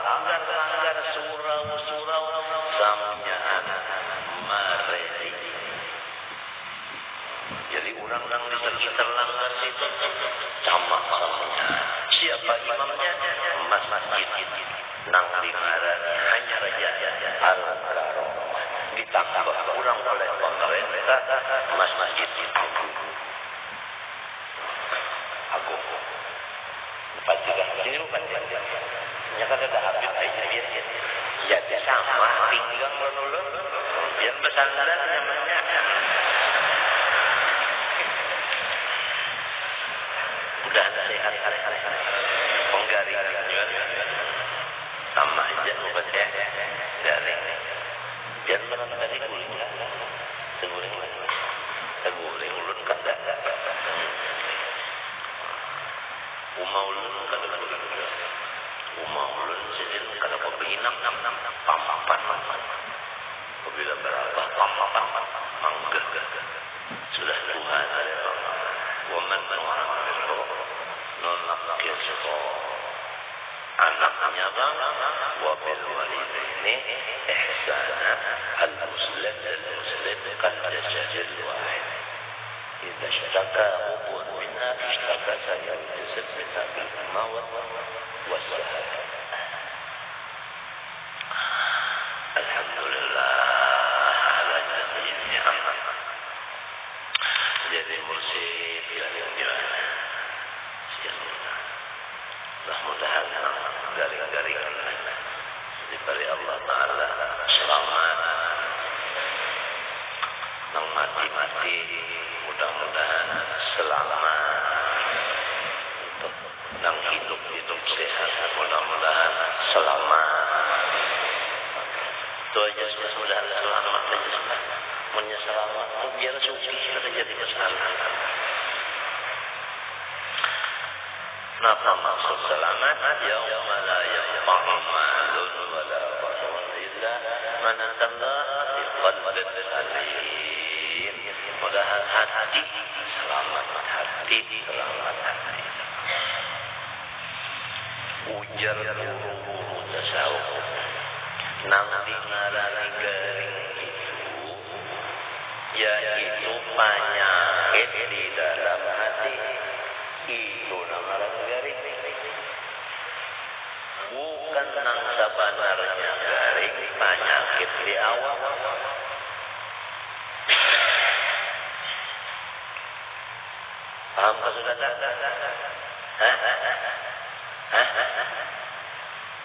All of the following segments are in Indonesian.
langgar surau samnyaan maredi. Jadi orang-orang di sekitar langgar situ camak samnya. Siapa imamnya? Masjid nang lingaran hanya Raja Al-Karomah. Ditambah kurang oleh pemerintah masjid agung. Pasti dah sini bukan dia. Nyata ada habis aja dia. Jadi sama pinggang menulun. Yang bersandar namanya. Udah sehat penggaringannya sama aja obatnya garing. Jangan mana dari guling lah, seguling ulun kada. Umau ulun kada guling, umau ulun sendiri kada pembinam pampapan. Apabila berapa pampapan manggah sudah Tuhan ada waman orang nolak kesho anaknya bang wabil walidaini ihsana al muslim kan jasad wahid idza ishtaka ubun minha ishtaka sayar jasad bil maut wasahab. Alhamdulillah ala jami'in ni'mat. Jadi mursyid yang gimana? Mudah-mudahan garing-garingan diberi Allah Ta'ala selamat nang mati-mati mudah-mudahan selamat untuk nang hidup sehat mudah-mudahan selamat itu aja mudah-mudahan selamat aja menyeselamat biar suci terjadi masalah. Napa maksud selamat? Yauma la yanfa'u malun wala banun illa man atallaha biqalbin salim. Mudahan hati selamat hati. Ujar guru tasawuf nang dingarani garing itu yaitu penyakit di dalam hati. Itu namaran garing. Bukan nang sebenarnya garing penyakit di awal. Paham ke saudara?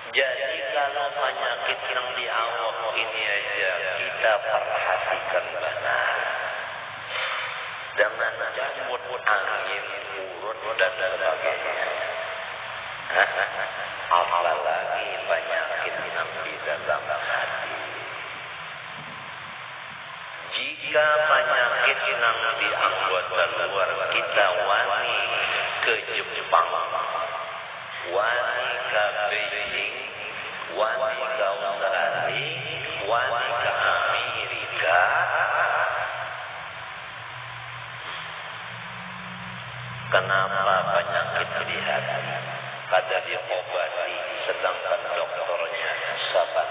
Jadi kalau penyakit yang di awal ini aja kita perhatikan benar. Dengan jambut angin, urut dan sebagainya. Apalagi penyakit yang di dalam hati. Jika penyakit yang di anggota luar kita wani ke Jepang, wani ke Beijing, wani ke Australia, wani ke Amerika, kenapa penyakit di hati pada diobati sedangkan dokternya sabar.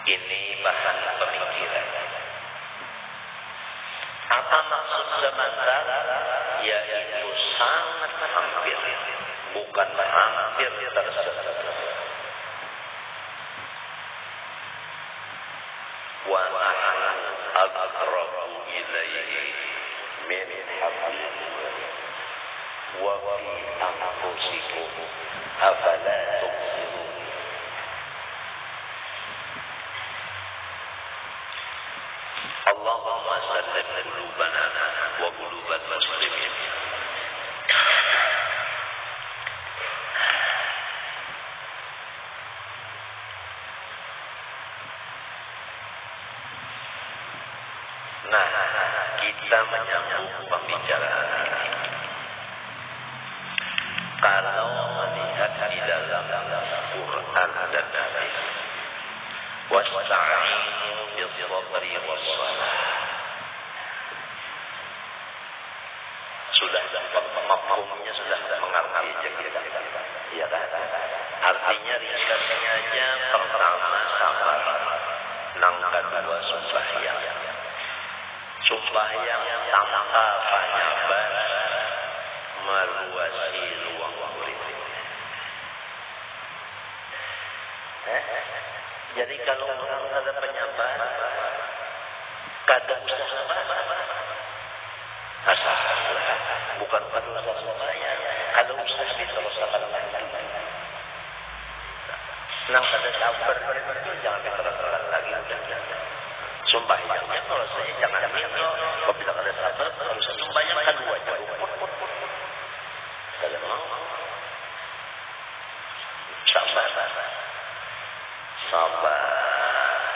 Ini bahan pemikiran. Apa maksud sebentar? Yaitu sangat hampir, bukan hampir tersebar. Wa nahnu aqrabu ilaihi min hablil warid wa fi anfusikum afala tubsirun. Allahumma sallim qulubana wa qulubal muslimin. Nah, kita menyambung pembicaraan ini. Kalau melihat di dalam Quran dan hadis, wasta'inu bis-sabri was-salah. Sembahyang tanpa penyabar meluasi ruang murid. Jadi kalau orang ada penyabar, kadang usaha asal bukan pada usaha sembahyang. Kalau usaha diteruskan lagi. Senang pada sabar, jangan diteruskan lagi. Sembahyangnya kalau saya jangan minta. Apabila ada sabar, harus sembahyang kan dua jam. Kalau mau sabar.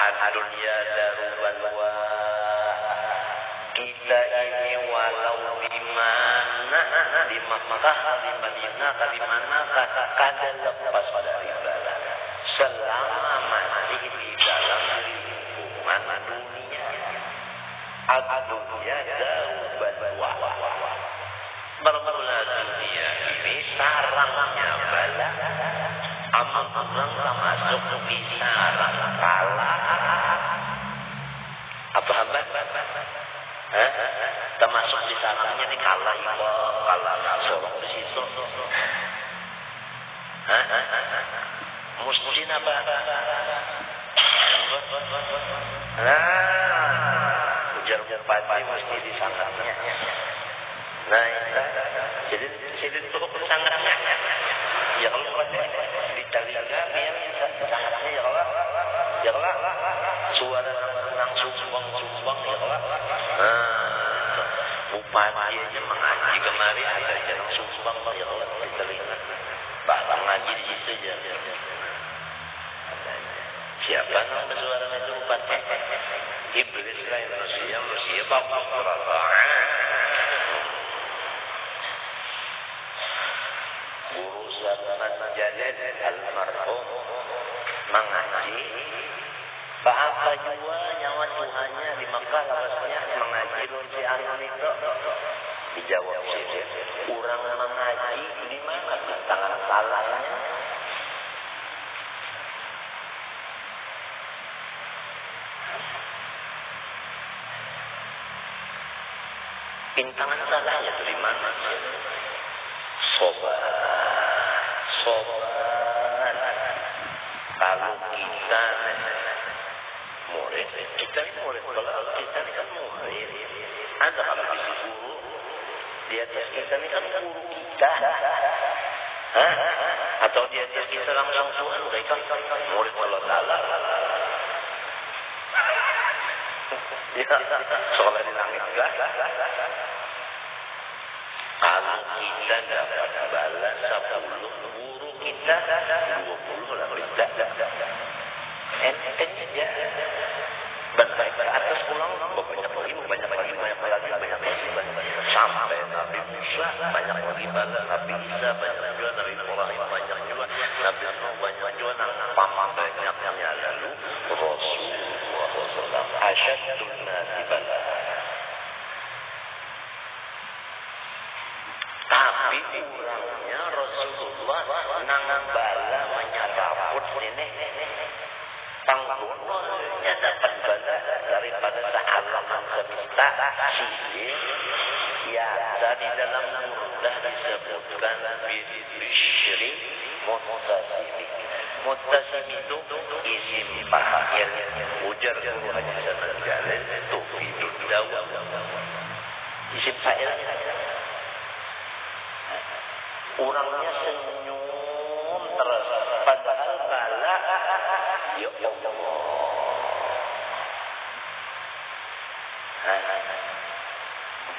Ad-dunya darubalwa. Kita ini walau di mana, di Makkah, di Madinah, di mana kadang lepas dari bala. Selama masih di dalam lingkungan dunia. Ad-dunya darubalwa. Bermula dunia ini sarangnya bala. Amal orang termasuk di sarang kalah. Apa hamba? Termasuk di sarangnya nih kalah ibu, kalah sorong di situ. Muslimin apa? Ujar-ujar pati mesti di sarangnya. Nah, jadi itu sangatnya. Ya kalau di telinga biar sangatnya ya kalau suara langsung sumbang ya kalau bupati aja mengaji kemarin ada yang sumbang ya kalau di telinga bahkan ngaji di situ aja. Siapa yang bersuara itu bupati? Iblis lah manusia bapak berapa? Zaman Jalil almarhum mengaji bahasa juga nyawa Tuhannya di Makkah lawasnya mengaji si Anon itu dijawab sih kurang mengaji di mana tangan salahnya pintangan salahnya itu di mana sobat kalau kita murid, kita ini murid. Kalau kita ini kan murid, ada kalau di guru di atas kita ini kan guru kita, atau di atas kita langsung Tuhan, mereka murid Allah Taala. Ya, sekolah di langit lah. Kalau kita dapat balas 10 guru kita 20 lah kita enteng aja banyak ke atas pulang banyak lagi sampai Nabi Musa banyak lagi balas Nabi Isa banyak juga Nabi Ibrahim banyak juga Nabi Nuh banyak juga pamah banyaknya lalu Rasulullah SAW asyadun nasi balas. Tapi kurangnya Rasulullah nang bala menyeraput ini panggunanya dapat bala daripada sehalaman semesta sihir ya di dalam murdah disebutkan bisyri mutasim itu isim fa'il ujar guru Haji Sanad Jalil tufidud dawam isim fa'ilnya orangnya senyum terus padahal bala ya Allah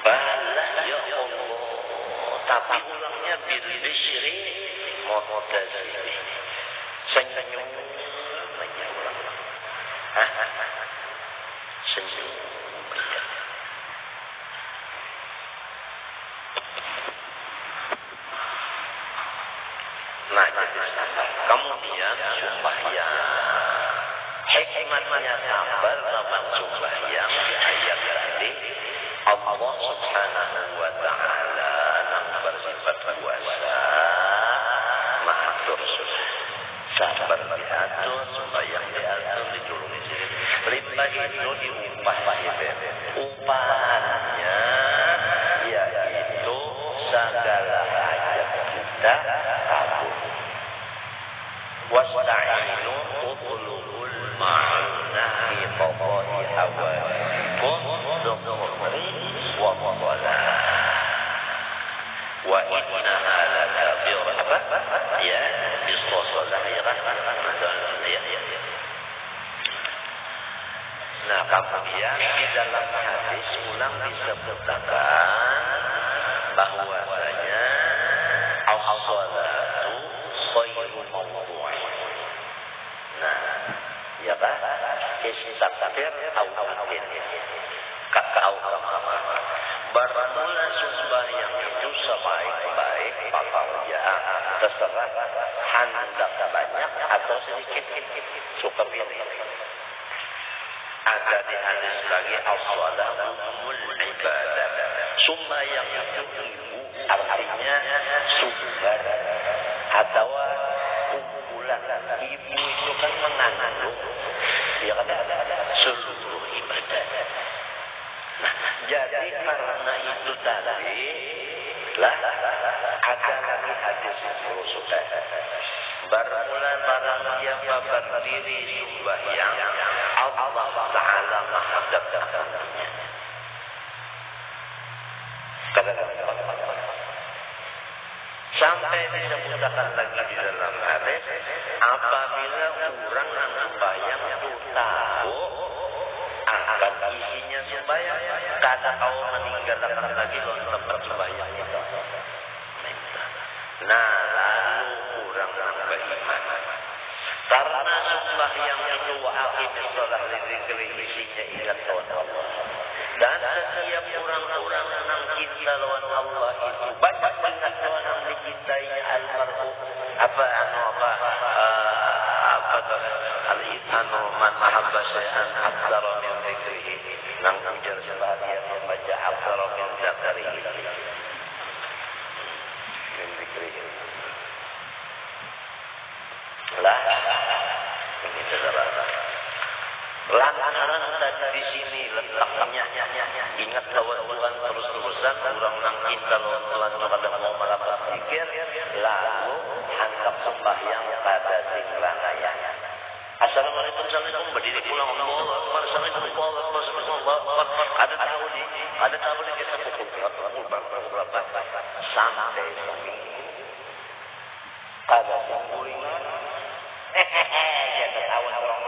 bala ya Allah tapi orangnya bil-bishri mu'tazili senyum aja orang senyum aja. Nah, kemudian sembahyang. Hikmatnya sabar dalam sembahyang di ayat tadi Allah Subhanahu wa taala yang bersifat kuasa Maha Tursus. Sabar diatur, sembahyang diatur, dijulungi. Limpah itu diupah. Upah Wa innaha lakabiratun apa? Ya, bisalah ya kan? Ya. Nah, kemudian di dalam hadis ulang disebutkan bahwasanya as-salatu khairun mawdu'in. Nah, ya kan? Istakfir awalin. Kakau bermula sembahyang itu sebaik-baik pekerjaan, terserah hendak banyak atau sedikit, suka pilih. Ada di hadis lagi as-salatu ummul ibadah. Sembahyang itu ibu, artinya sumber atau kumpulan. Ibu itu kan mengandung, ya kan, seluruh ibadah. Nah, jadi karena itu tadi lah ada lagi hadis Rasulullah. Bermula barang siapa berdiri sembahyang, Allah Ta'ala menghadapkan sampai disebutkan lagi di dalam hadis, apabila orang yang sembahyang itu tahu akan isinya sembahyang, kadang kau meninggalkan lagi tempat sembahyang itu. Nah, lalu orang yang beriman, karena sembahyang itu wa aqimis shalah lidzikri, isinya ingat lawan Allah. Dan setiap orang-orang yang cinta lawan Allah itu banyak ingat lawan yang dicintai almarhum al-ihsanu man ahabba syai'an aktsara min dzikrihi. Nang ujar sebahagian membaca aktsara min dzikrihi. Min dzikrihi. Lah, ini saudara. Lantaran tadi di sini letaknya ingat lawan Tuhan terus-terusan, orang nang cinta lawan Tuhan pada mau melakukan zikir, lalu hantam sembahyang pada singranaya. Assalamualaikum, assalamualaikum, berdiri pulang Allah Akbar, assalamualaikum Allah Akbar. Ada tahu di kita pukul berapa sampai seminggu. Ada sembulingan. Ya ketahuan orang.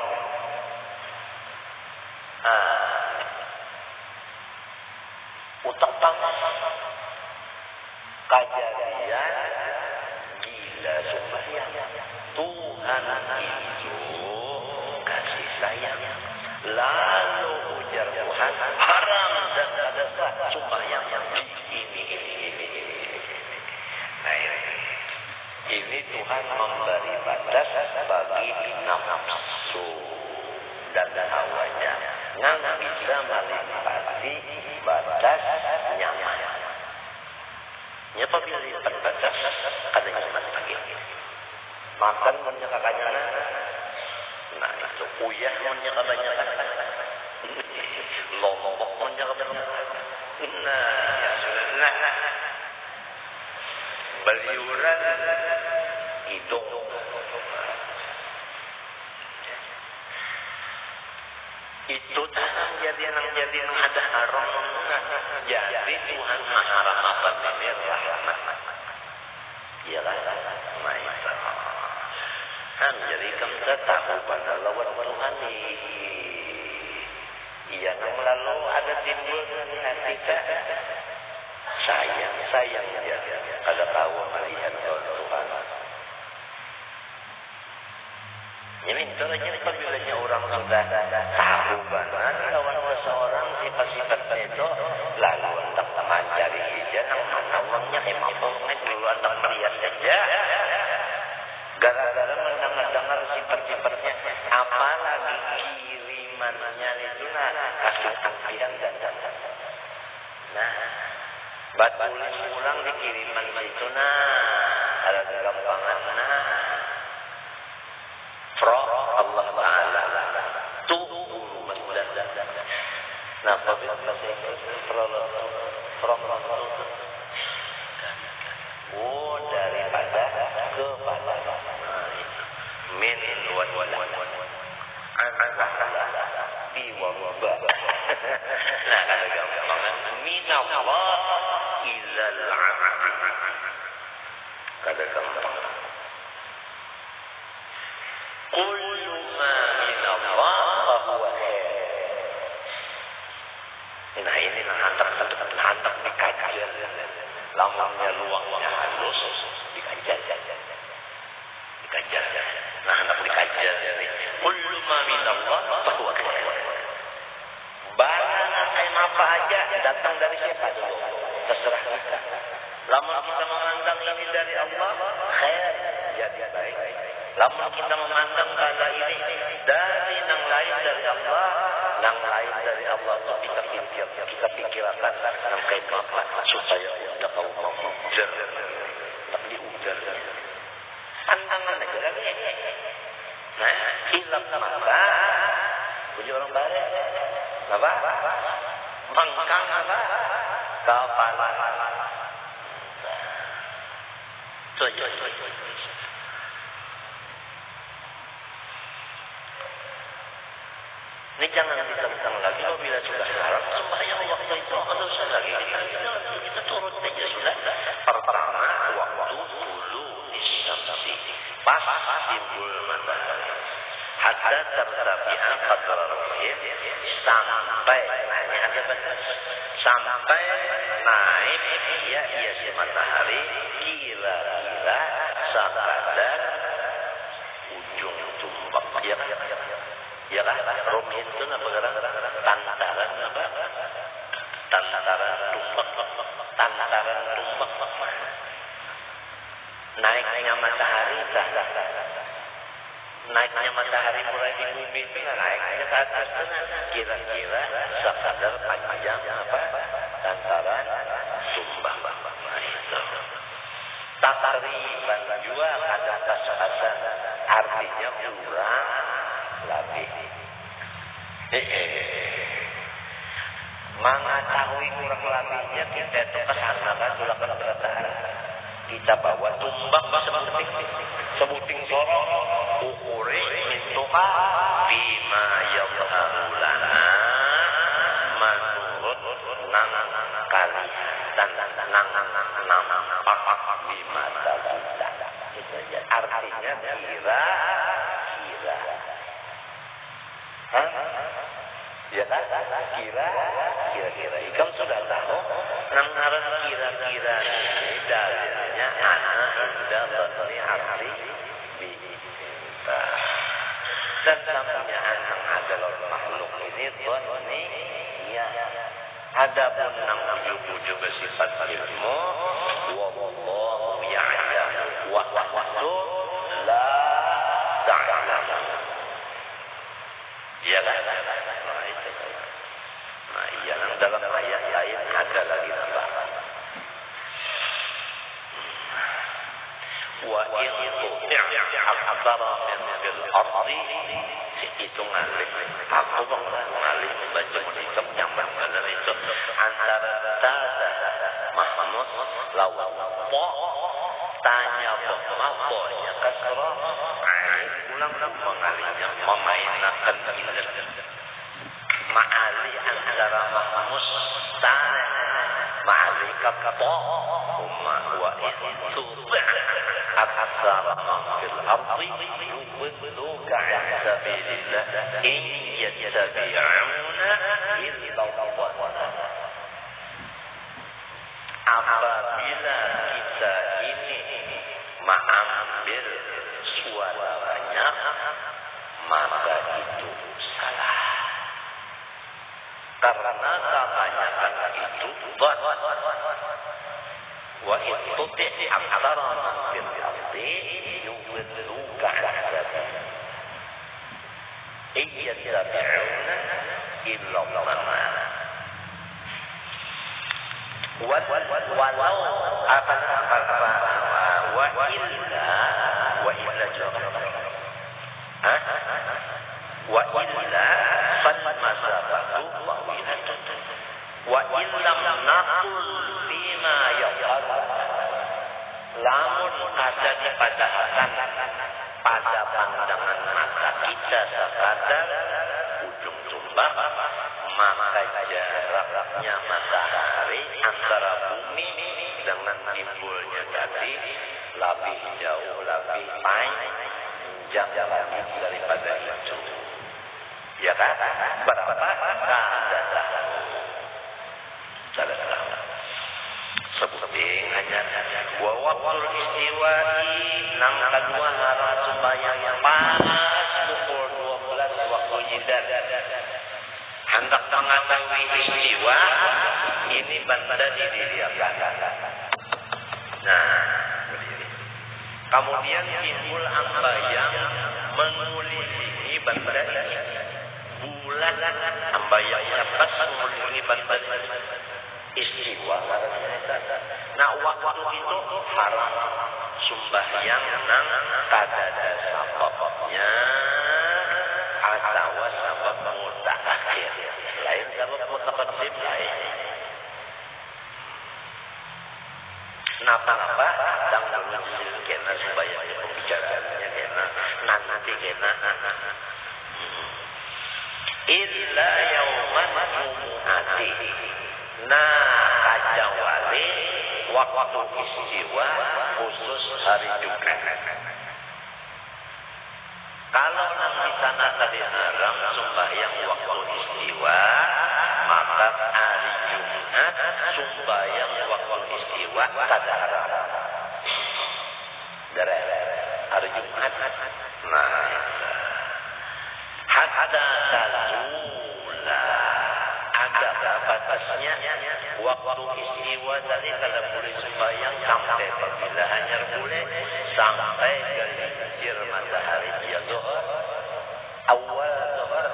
Utak panas kejadian gila sembahyang. Tuhan itu kasih sayang, lalu ujar Tuhan haram dan ada sembahyang ini. Nah, ini Tuhan memberi batas bagi nafsu dan hawanya yang bisa melewati batas nyaman. Ya, apabila batas ada nyaman lagi. Makan menyakakannya, nah itu uyah menyakakannya, lombok menyakakannya, nah ya sudah, nah beliuran hidung. Itu tanam jadi ada haram. Jadi Tuhan mengharam apa ini rahmat. Ya lah, maisa. Kan jadi kamu tahu pada lawan Tuhan ini. Iya, lalu ada timbul dari hati kita. Sayang ya. Kada tahu melihat Tuhan. Ini intinya apabila orang sudah tahu benar lawan seseorang sifat-sifatnya itu, lalu hendak mencari saja yang mana uangnya mampunya dulu hendak melihat saja. Gara-gara mendengar sifat-sifatnya, apalagi kirimannya itu kasih tampilan dan. Nah, batulis ulang di kiriman itu ada kegampangan Allah Ta'ala tuh mendadak. Nah, apabila bahasa Inggris daripada kepada min wa biwabah. Nah, ada gampangan min Allah ilal abd lamunnya luangnya halus dikajar. Nah, hendak dikajar ini. Kullu ma minallah fahuwa khair. Barang apa aja datang dari siapa dulu? Terserah kita. Lamun kita memandang ini dari Allah, khair, jadi baik. Lamun kita memandang bala ini dari yang lain dari Allah, yang lain dari Allah itu kita pikirkan yang kayak apa supaya udah kau mau ujar, tak diujar. Pandangan aja lagi. Nah, hilap mata, punya orang baik, apa? Mangkang apa? Kepala. Ini jangan ditentang lagi. Apabila sudah haram, sembahyang waktu itu ada usah lagi. Kita turut aja sudah. Pertama, waktu dulu disamsi. Pas timbul matahari. Hatta tertabi'an qadar ruhim. Sampai, nah ini ada batas. Sampai naik ia si matahari. Kira-kira sekadar ujung tumbak. Ya kan? Rumin itu apa kadang tantaran apa? Tantaran tumbak. Naiknya matahari naiknya matahari mulai di bumi itu naiknya ke atas kira-kira sekadar panjang apa? Tantaran tumbak. Nah itu. Takriban juga ada kas-kasan artinya kurang lebih. Mengetahui kurang lebihnya kita itu kesanakan tulakan keretahan. Kita bawa tumbak sebuting sorong ukuri mintuka bima yadharulana menurut nang kali dan nang nampak bima kita. Artinya kira. Ya kan? Kira-kira. Ikam sudah tahu. Nanggaran kira-kira ini dalilnya ana indah batni arti bihita. Dan namanya anak adalah makhluk ini batni ya. Adapun nang ujung-ujung bersifat ilmu wallahu ya'lamu wa antum la ta'lamun. Ya kan? Nah, iya, dalam ayat lain ada lagi tambahan. Wa in tuti' aktsara min fil ardi itu ngalih. Aku ngalih membaca kitab yang dalam itu antara Tada Mahmud lawan tanya bahwa kasrah ulang-ulang mengalihnya memainkan ilmu ma'ali antara mahmus tanah ma'ali kappo umma wa itu aksara fil ardi yubduka an sabilillah in yattabi'una illa dhanna. Apabila kita ini mengambil suara banyak, maka itu salah. Karena kebanyakan itu dhon. Wa in tuti' aktsara man fil ardi yudilluka 'an sabilillah. Iyattabi'una illa dhanna. Walau apa wa illa jawab. Wa illa fal masabatu tawilatun wa illam naqul bima yaqal lamun ada di padahatan pada pandangan mata kita sekadar ujung tumbak maka jaraknya matahari antara bumi dengan timbulnya tadi lebih jauh lebih panjang lagi daripada itu. Ya kan? Berapa? Kada tahu. sebuting hanya wa waqtul istiwa'i nang kadua haram sembahyang pas pukul 12 waktu jidad hendak mengetahui istiwa ini benda didiriakan. Nah, kemudian timbul ambayang mengulingi benda ini bulan ambayangnya pas mengulingi benda istiwa. Nah waktu itu haram sembahyang nang kadada sababnya atau sabab mutaakhir lain sabab mutaqaddim lain. Napa-napa kadang dalam kena sembahyang pembicaraannya kena nanti kena illa yauman jumu'ati nah kajawali waktu istiwa khusus hari Jumat. Kalau di sana tadi haram sembahyang waktu istiwa, maka hari Jumat sembahyang waktu istiwa kada haram. Dari hari Jumat. Nah, hatta tazula ada batasnya waktu istiwa tadi kalau boleh sembahyang sampai apabila hanya boleh sampai gelincir matahari dia zuhur awal zuhur.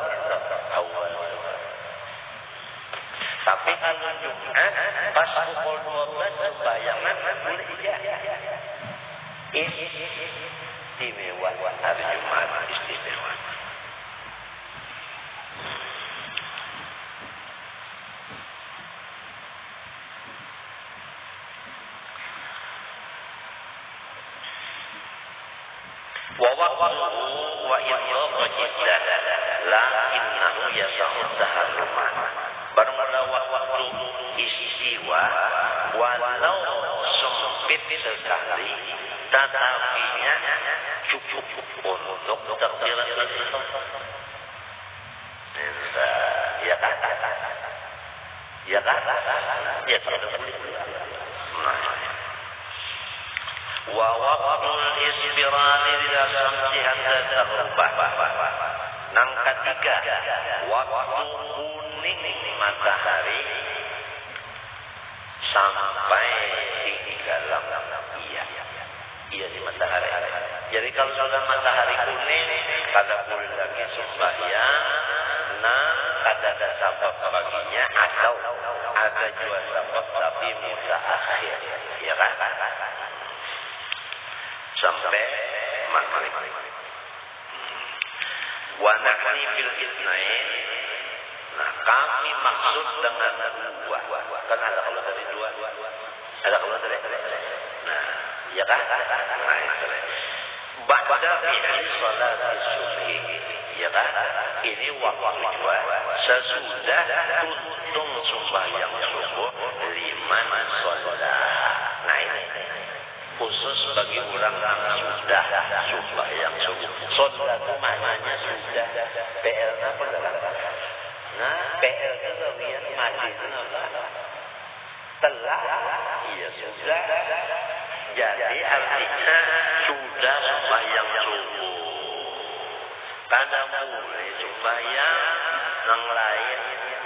Tapi kalau Jumat pas pukul 12 sembayangan boleh istimewa hari Jumat istimewa. ووقته وإضافة جدا لكنه يصح التحرم bermula waktu istiwa walau sempit sekali tetapinya cukup untuk terkira ya kata ya wa waqtul isbirari ila samsi hatta taghrubah. Nang ketiga, waktu kuning matahari sampai tenggelam. Iya di matahari. Jadi kalau sudah matahari kuning, kada boleh lagi sembahyang. Nah, kada ada sabab baginya atau ada juga sabab tapi mutaakhir. Ya kan? Sampai maghrib. Wa nahni bil itsnain. Nah, kami maksud dengan dua. Kan ada kalau dari dua. Ada kalau dari. Nah, ya kan? Ba'da fi'li salat subhi. Ya kan? Ini waktu dua. Sesudah tuntung sembahyang subuh liman salat. Nah, ini khusus bagi orang yang sudah sembahyang subuh. Salat itu maknanya sudah. PL-nya apa dalam? Nah, PL itu bagian mati itu apa? Telah. Iya sudah. Jadi artinya sudah sembahyang subuh. Kada mulai sembahyang yang lain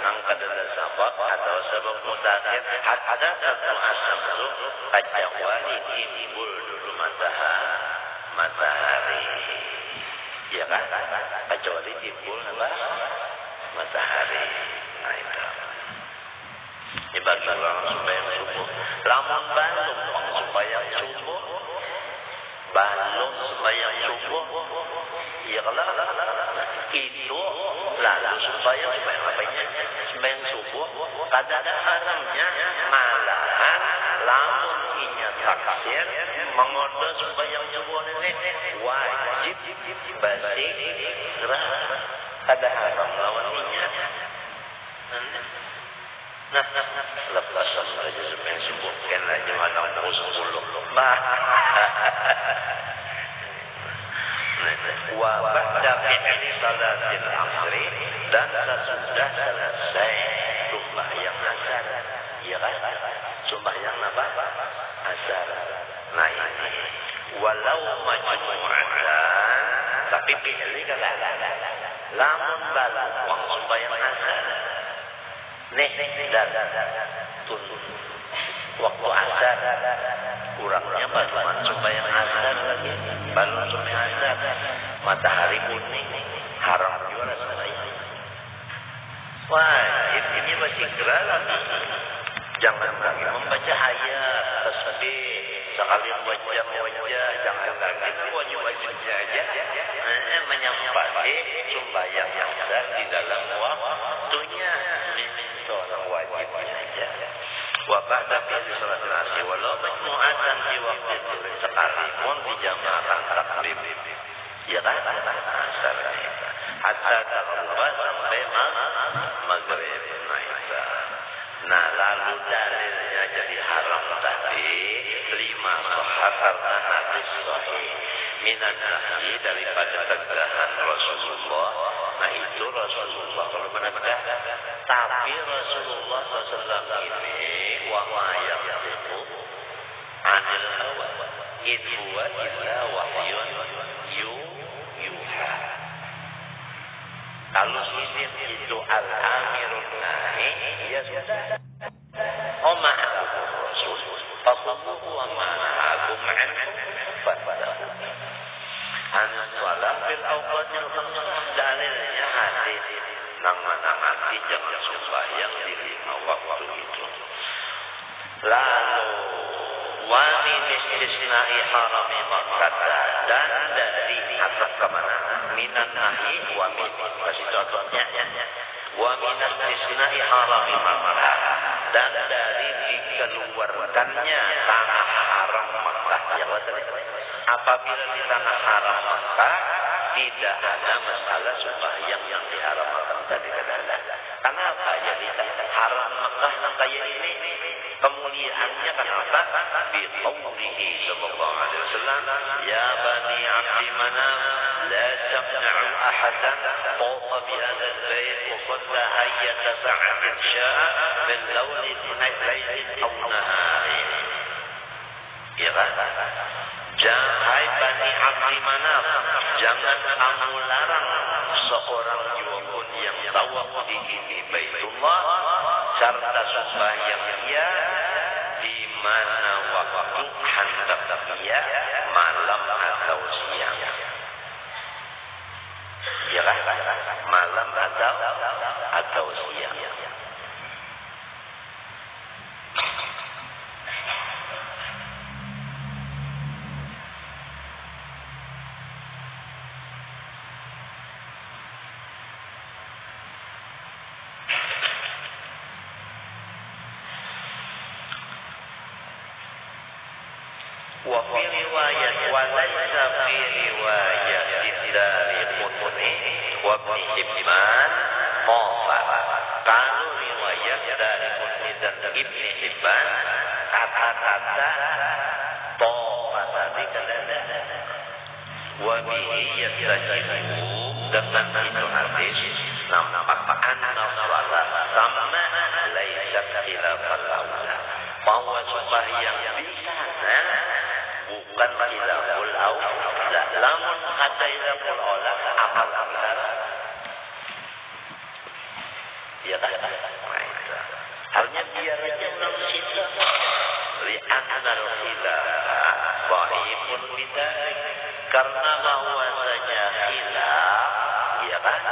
yang kada sabab atau sebab mutakhir ada satu asam itu kajawali timbul dulu matahari. Ya kan? Kecuali timbul apa? Matahari. Nah itu. Ibarat orang sembahyang subuh. Lamun balum sembahyang subuh. Balum sembahyang subuh. Ya kalau itu lalu sembahyang apanya? Sembahyang subuh. Kada ada haramnya malahan lamun inya taksir mengondo sembahyang subuh ini wajib basi gerah. Kada haram lawan inya. Nah, lepas saja sembahyang subuh kan aja malam musuh bah. Wa ba'da fi'li salatil asri dan sesudah selesai sembahyang asar. Ya kan? Sembahyang apa? Asar. Nah ini. Walau majmu'atan, tapi pilih kata lamun balas wong sembahyang asar. Nih, tun waktu asar kurangnya cuma sembahyang asar lagi. Baru sembahyang asar, matahari kuning, haram juga rasanya. Wajib ini masih gerak. Jangan lagi membaca ayat, tasbih, sekalian wajah, jangan lagi wajah aja. Menyampaikan sembahyang asar di dalam waktunya, seorang wajibnya aja. Wabah tapi di salat nasi, walau majmu'atan di waktu itu sekalipun dijamaahkan takbir. Ya kan? Asar. Hatta terlupa sampai maghrib. Nah lalu dalilnya jadi haram tadi 5 sahih karena hadis sahih minan nahi daripada tegahan Rasulullah. Nah itu Rasulullah kalau menegah, tapi Rasulullah SAW ini wa ma yaqulu anil hawa in huwa illa wahyun yuha. Kalau ini itu al-amirun nahi, ya sudah. Oh ma'akum rasul, fakubuhu wa ma'akum anhu, fadahu. An-salam fil awqatil khamsah, dalilnya hadis. Nama-nama jangan sembahyang di 5 waktu itu. Lalu, wa min istisna'i harami Makkah, dan dari atas kemana? Minan nahi wa min, kasih contohnya. Wa min istisna'i harami Makkah, dan dari dikeluarkannya tanah haram Makkah. Yang apabila di tanah haram Makkah tidak ada masalah sembahyang yang diharamkan tadi kata. Kenapa jadi haram Makkah yang kayak ini? Kemuliaannya kenapa? Bi qaulihi sallallahu alaihi wasallam, ya bani Abdi Manaf la tamna'u ahadan tawafa bi hadzal bait wa qalla ayyata sa'atin sya'a min lawlin laylin aw naharin. Ya kan? Jangan Bani Abdi Manaf, jangan kamu larang seorang pun yang tawaf di Baitullah serta sembahyang dia di mana waktu hendak dia malam atau siang. Ya kan? Malam atau siang. وفي رواية وليس في رواية الدارقطني وابن حبان طافا. Kalau riwayat Daraqutni dan Ibn Hibban kata-kata tofa tadi kata wa bihi yastajibu, dengan itu hadis nampak anna salat sama laisa khilafal aula, bahwa sembahyang di sana bukan khilaful aula. Lamun kata khilaful aula apa aula? Ya kan? Halnya biar aja ulang situ. Li'annal khilaf dhaifun bidzalik, karena bahwasanya khilaf ya kan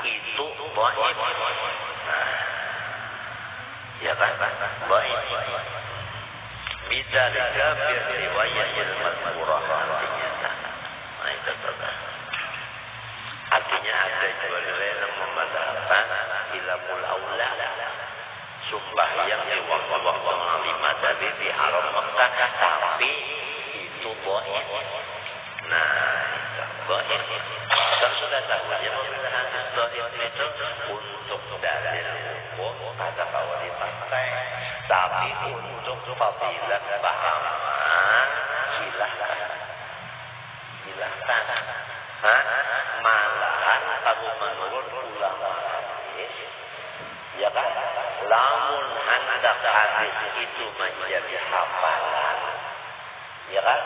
itu dhaif. Ya kan? Dhaif. Bidzalika fi riwayatil mazkurah. Artinya ada jual yang membatalkan khilaful aula, sembahyang di waktu-waktu 5 tadi di haram Makkah, tapi itu dhaif. Nah, itu dhaif. Kan sudah tahu ya pembelaan hadis dhaif itu untuk dalil hukum kata bahwa dipakai, tapi untuk fadilah pahaman silahkan. Malahan kalau menurut ulama hadis, ya kan, lamun hendak hadis itu menjadi hafalan, ya kan?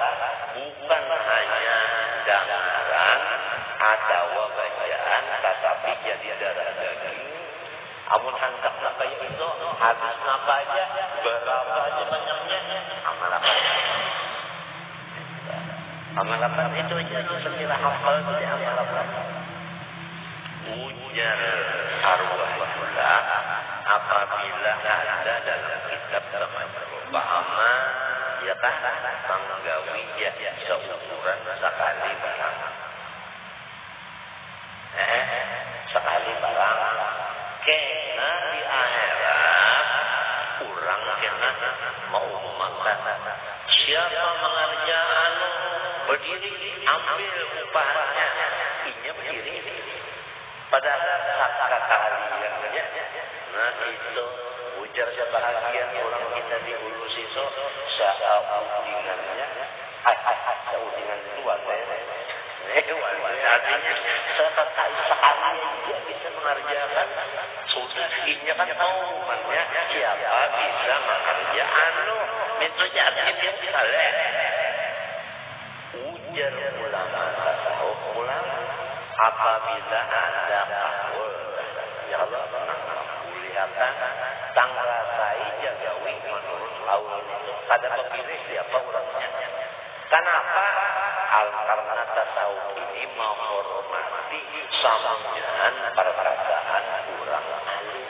Bukan hanya dengaran atau bacaan, tetapi jadi darah daging. Amun hendak kayak itu hadis apa aja, berapa aja banyaknya, amal apa? Amal apa itu aja sekira hafal itu amal apa? Ujar arwah pula apabila ada dalam kitab bahama ya kan menggawi ya seukuran sekali barang sekali barang kena di akhirat kurang kena mau memakan siapa mengerjakan berdiri ambil upahnya inya berdiri pada saat kalian nah itu ujar sebahagian orang kita di hulu siso saudingannya saudingan tua artinya sekali dia bisa mengerjakan sudah inya kan maumannya siapa bisa mengerjakan itu jadi saleh ujar ulama tasawuf ulama apabila ada kahul ya Allah kulihatan tangrasai jagawi menurut Allah itu kada memilih siapa orangnya. Kenapa? Karena tasawuf ini menghormati sampean perkataan kurang alim.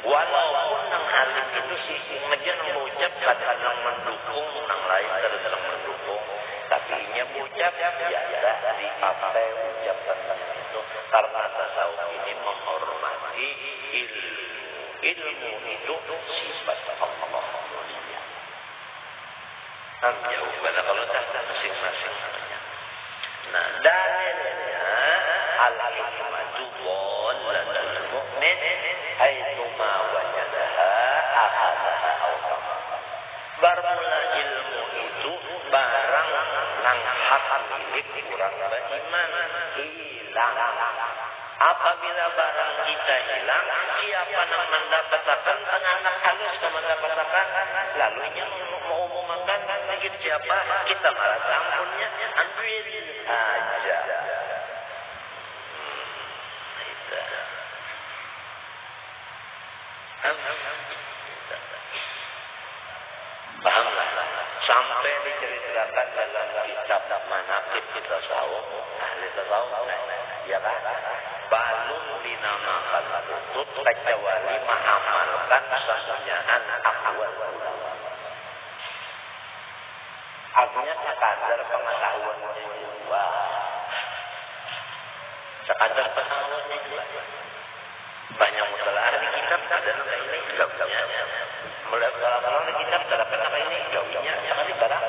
Walaupun nang alim itu sih ngejar mengucap kadang mendukung nang lain kadang mendukung. Tapi nya ucap biasa dipakai ucap tentang itu karena tasawuf ini menghormati ilmu itu sifat Allah mulia. Jauh pada kalau tak masing-masing. Nah dalilnya al-hikmatu wal mu'min haitsu ma wajadaha akhadaha aw barmula ilmu itu barang nang hak milik kurang beriman hilang. Apabila barang kita hilang, siapa yang mendapatkan anak halus yang mendapatkan, lalu nya mau memakan sedikit siapa kita malah ampunnya ambil aja. Pahamlah sampai diceritakan dalam kitab manaqib kita tasawuf ahli tasawuf ya kan balum dinamakan tutut kecuali mengamalkan sesungguhnyaan akwal artinya sekadar pengetahuannya juga sekadar pengetahuannya juga banyak mutalaah di kitab ada nama ini jauhnya kalau di kitab ada nama ini jauhnya sekali barang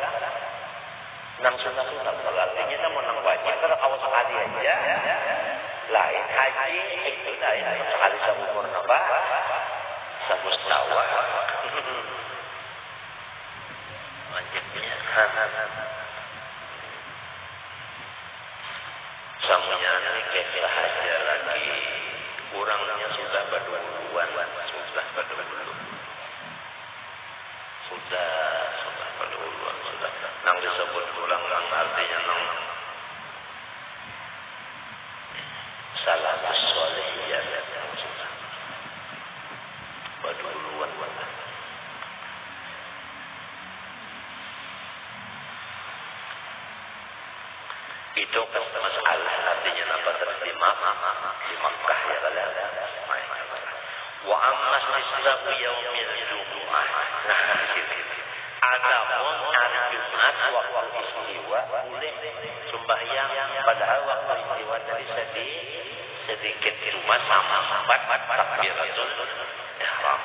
nang sunnah kalau artinya kita mau nang wajib kalau awal sekali aja lain haji itu lain sekali seumur napa semustawa wajibnya samunya ini kayak haja lagi kurangnya sudah berduluan sudah berdulu sudah berduluan sudah nang disebut ulang nang artinya nang salah soleh ya sudah berduluan itu kan masalah artinya apa terjadi di Makkah ya kalian wa amma istabu yaumil jumu'ah nah adapun hari Jumat waktu istiwa boleh sembahyang padahal waktu istiwa tadi sedikit cuma sama takbiratul ihram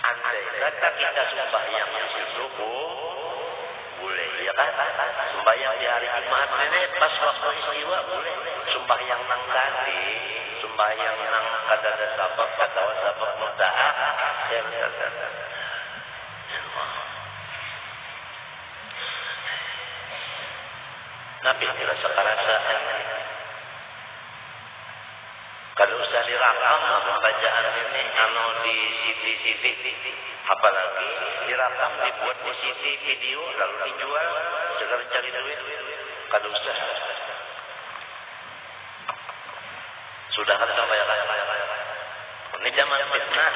andai kata kita sembahyang subuh boleh ya kan sembahyang di hari Jumat ini pas waktu istiwa boleh sembahyang nang tadi sembahyang nang kada ada sabab atau sabab mutaah ya Nabi tidak sekarang saat karena tidak usah direkam bacaan ini anu di CD, apalagi direkam dibuat di CD video lalu dijual sekedar cari duit, kada usah. Sudah ada bayar. Ini zaman fitnah.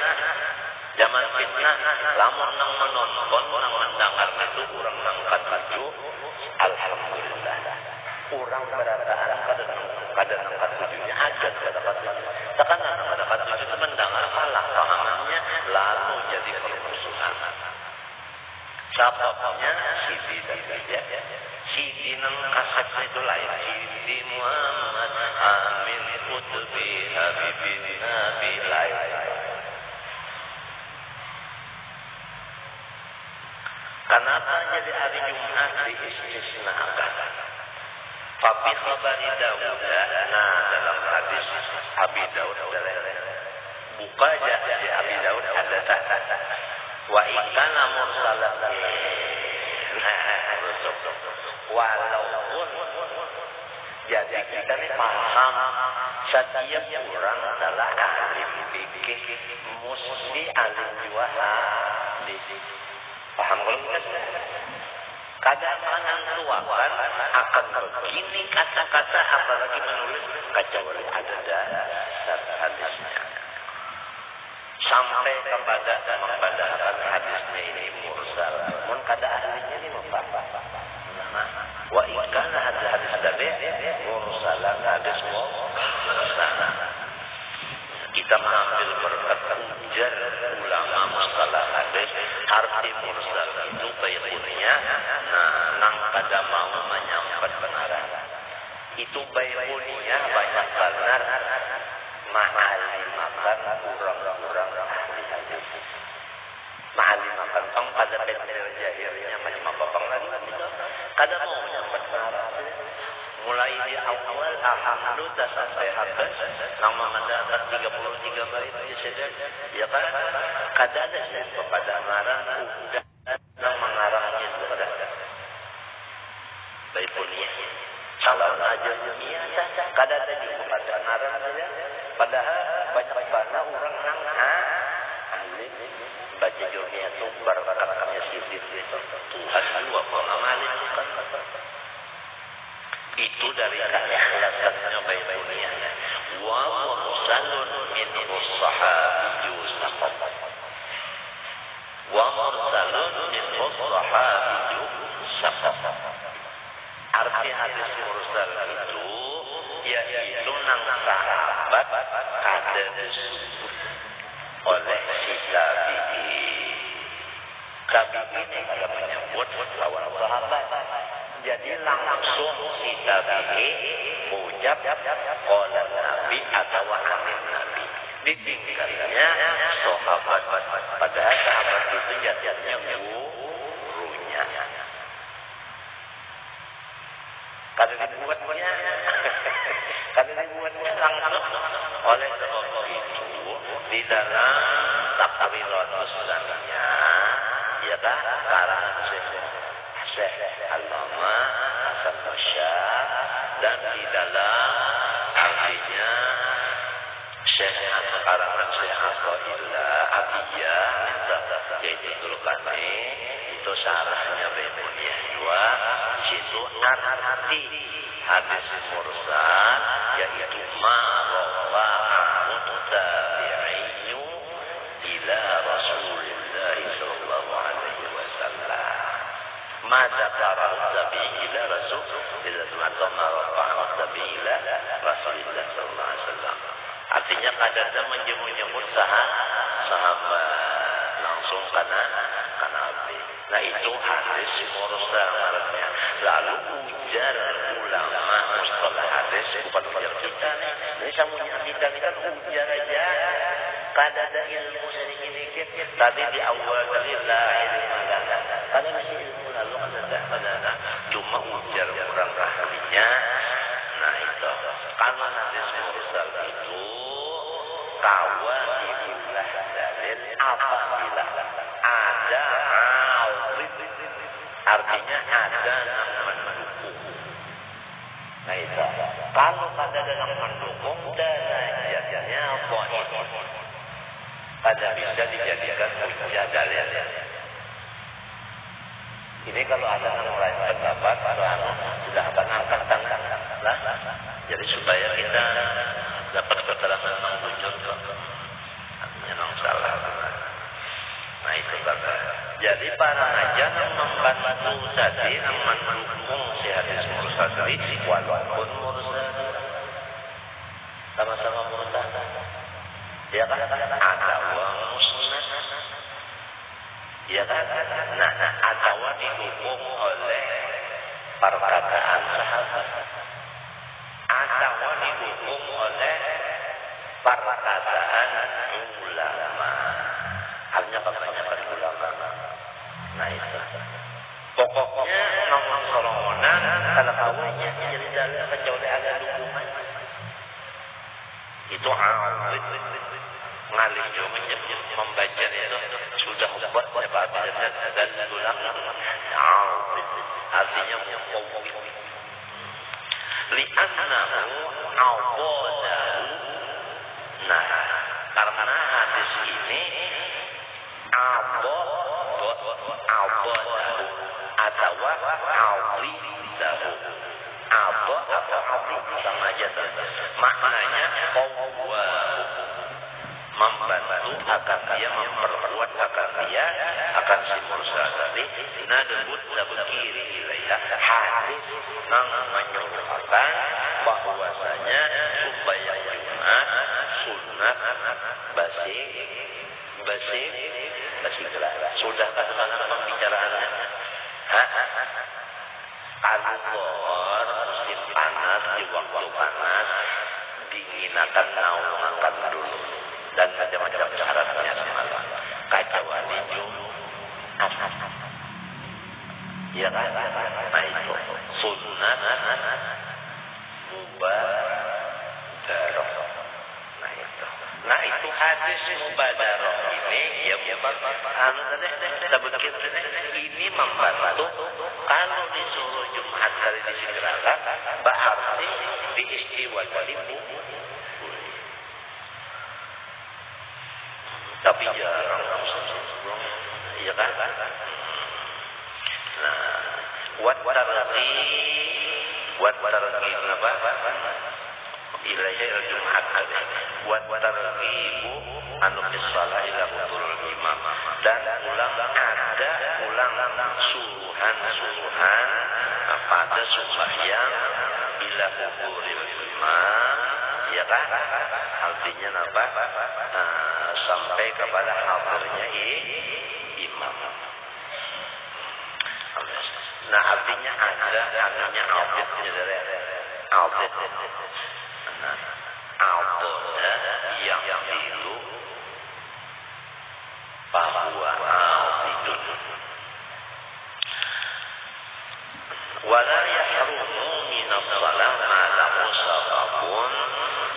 Lamun nang menonton, nang mendengar itu kurang nangkat tuju, alhamdulillah. Kurang berataan kada nangkat tujunya ada kada tuju. Tekanan kada tuju itu mendengar salah pahamannya lalu jadi permusuhan. Sababnya CD dan media. CD nang kaset itu lain. CD Muhammad Amin Kutubi Habibin Nabi lain. Kenapa jadi hari Jumat diistisnakan? Fabi khabari Dawud, nah dalam hadis Abi Daud buka aja di Abi Daud ada wa ikana mursalan. Walaupun jadi kita ini paham setiap orang adalah alim fikih mesti alim juga di paham kalau kita kadang menentukan akan begini kata-kata apalagi menulis kecuali ada dasar hadisnya sampai kepada mempadahkan hadisnya ini mursal mun kada ahlinya ini wa ikana hadis dabe mursalan hadis mursal kita mengambil berkat ujar ulama masalah hadis arti mursal itu bayunnya nang kada mau menyampaikan kebenaran itu bayunnya banyak benar ma'alimakan kurang-kurang ahli hadis ma'alimakan tong pada benar jahilnya macam apa lagi kada mau menyampaikan kebenaran mulai di awal alhamdulillah sampai habis nang mengadakan 33 bait sedek ya kan kada ada kepada ngaran udah nang mengarangnya sudah ada baik punya salah aja dunia kada ada di kepada ngaran saja padahal banyak banget orang nang ahli baca dunia itu berkata-katanya sifat Tuhan lu apa ngamalin kan itu dari keikhlasannya baik dunia wa mursalun min sahabi yusuf wa mursalun min sahabi yusuf arti hadis mursal itu yaitu nang sahabat kada disebut oleh si tabi'in ini kada menyebut lawan sahabat. Jadi langsung si tabi'in mengucap qala Nabi atau amin Nabi. Ditinggalnya sahabat. Padahal sahabat itu jadinya gurunya. Kada dibuatnya langsung oleh sebab itu di dalam Taqriratus Saniyah ya kan karangan Syekh Al-Allama Hasan Basyar dan di dalam artinya Syekh karangan Syekh Al-Qaillah Atiyah yaitu Zulkarni itu syarahnya Baimuniyah dua situ arti hadis mursal yaitu ma'rafa mutabi'in ila Rasulillah sallallahu alaihi wasallam mada para tabi'in ila Rasulillah atau ma'rafa mutabi'in ila Rasulillah sallallahu alaihi wasallam artinya kadang menyebut sahabat langsung karena Nabi. Nah itu hadis mursal maksudnya. Lalu ujar ulama mustalah hadis bukan ujar kita nih. Ini samunya kita ini kan ujar aja. Kada ada ilmu sedikit-sedikit. Tadi di awal tadi la ilmu lana. Kada masih ilmu lalu kada. Cuma ujar orang ahlinya. Nah itu. Karena hadis mursal itu kawaibullah dalil apabila ada artinya ada yang mendukung. Nah itu kalau ada yang mendukung derajatnya Ada bisa dijadikan hujjah dalil. Ini kalau ada orang lain pendapat, sudah akan angkat tangan lah. Jadi supaya kita dapat keterangan yang jujur, yang salah. Nah itu kata. Jadi para ajar yang membantu tadi, yang mendukung si hadis mursal tadi, walaupun mursal, sama-sama mursal. Ya kan? Ada musnad. Ya kan? Nah, atau didukung oleh perkataan sahabat, atau didukung oleh perkataan ulama. Artinya kebanyakan ulama. Nah itu. Pokoknya ngomong solongan kalau kawinnya jadi dalil kecuali ada dukungan. Itu awet. Ngalih juga membaca itu sudah buat dapatnya dan ulang artinya mukawwim li'annahu awadahu. Nah karena hadis ini awadahu atau awidahu atau awi sama aja maknanya membantu akan dia, memperkuat akan dia, akan si mursal tadi. Nadbut tabkiri ilaiha, hadis yang menyuruhkan bahwasanya supaya Jumat sunat basi gelas. Sudah kan dalam pembicaraannya? Al-Dhuhr musim panas, di waktu panas dinginakan naungan dulu. Dan macam-macam syaratnya semalam. Kacauan hijau, ya kan? Nah itu sunnah mubadarah. Nah itu hadis mubadarah ini ya ini membantu kalau disuruh Jumat kali disegerakan berarti diistiwajib. Tapi jarang, iya kan? Nah, wat tarqi apa? Ilaihi al-Jum'at wat tarqibu anu bisalah ila hudurul imam. Dan ulang suruhan pada sembahyang bila hudurul imam. Ya kan? Artinya apa? Sampai kepada hadirnya imam. Nah artinya ada namanya auditnya dari audit. Audit yang dulu bahwa auditun. Wala yahrumu minas salam ala musababun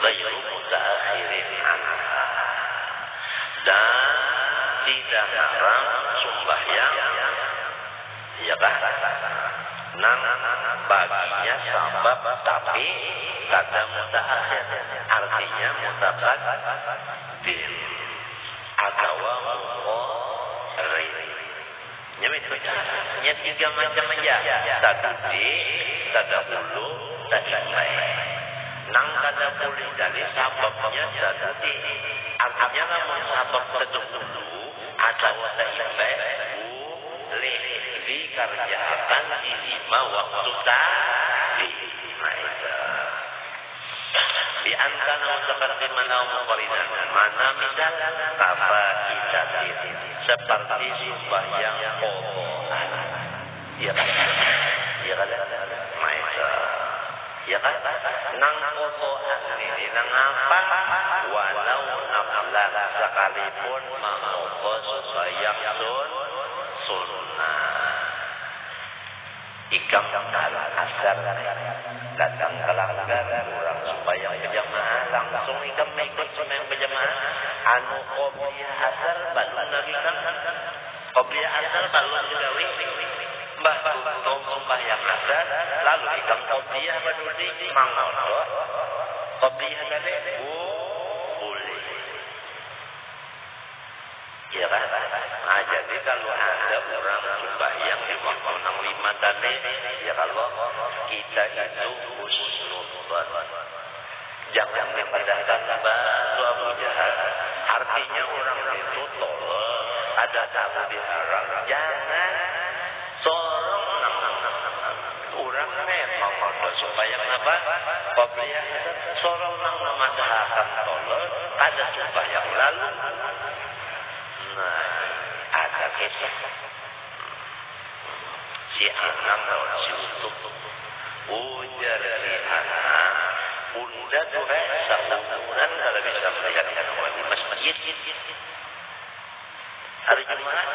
ghairu mutaakhirin anha. Dan tidak haram sembahyang ya kan nang baginya sabab tapi kata mutaakhir artinya mutaqaddim atau muqarrir nyamit tiga macam aja tadahulu tadahulai nang kada boleh dari sababnya tadi artinya namun sabab terdahulu atau taibai boleh dikerjakan di 5 waktu tadi. Di antara mutaqaddiman atau muqarrinan mana misal kata kita seperti sembahyang qadha. Ya kan? Ya kan? Ya kan? Nang qadha ini nang apa? Walau naflah sekalipun mangko sembahyang sunnah. Ikam asar datang ke langgar orang sembahyang berjamaah langsung ikam ikut sembahyang berjamaah anu qobliyah asar balun lagi kan qobliyah asar balun juga mbah tong sembahyang asar lalu ikam qobliyah badudi mangodo qobliyah tadi boleh Ya kan? Nah, jadi kalau ada orang sembahyang di waktu 65 tadi, ya kalau kita itu husnudzon. Jangan dipandangkan batu Abu Jahal. Artinya orang itu tolol, ada tamu diharam. Jangan sorong orang memang mau supaya apa? Pabriya sorong nang namadahakan tolol, ada supaya lalu. Nah, ada kisah si anak lawan si utuh. Ujar si anak, bunda tuh seumuran kalau bisa melihat kamu di masjid hari Jumat.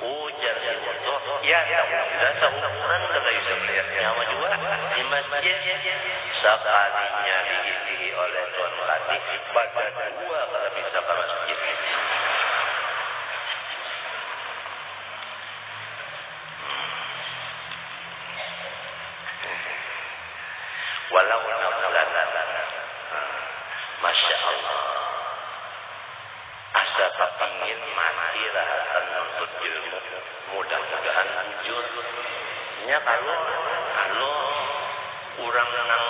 Ujar si utuh, ya bunda seumuran kalau bisa melihat nyawa juga di masjid. Sekalinya diisi oleh Tuan Latih, baca dua kalau bisa ke masjid. Walau nazalan, Masya Allah, asa kepingin mati rahatan nuntut ilmu, mudah-mudahan jujur. Nya kalau orang nang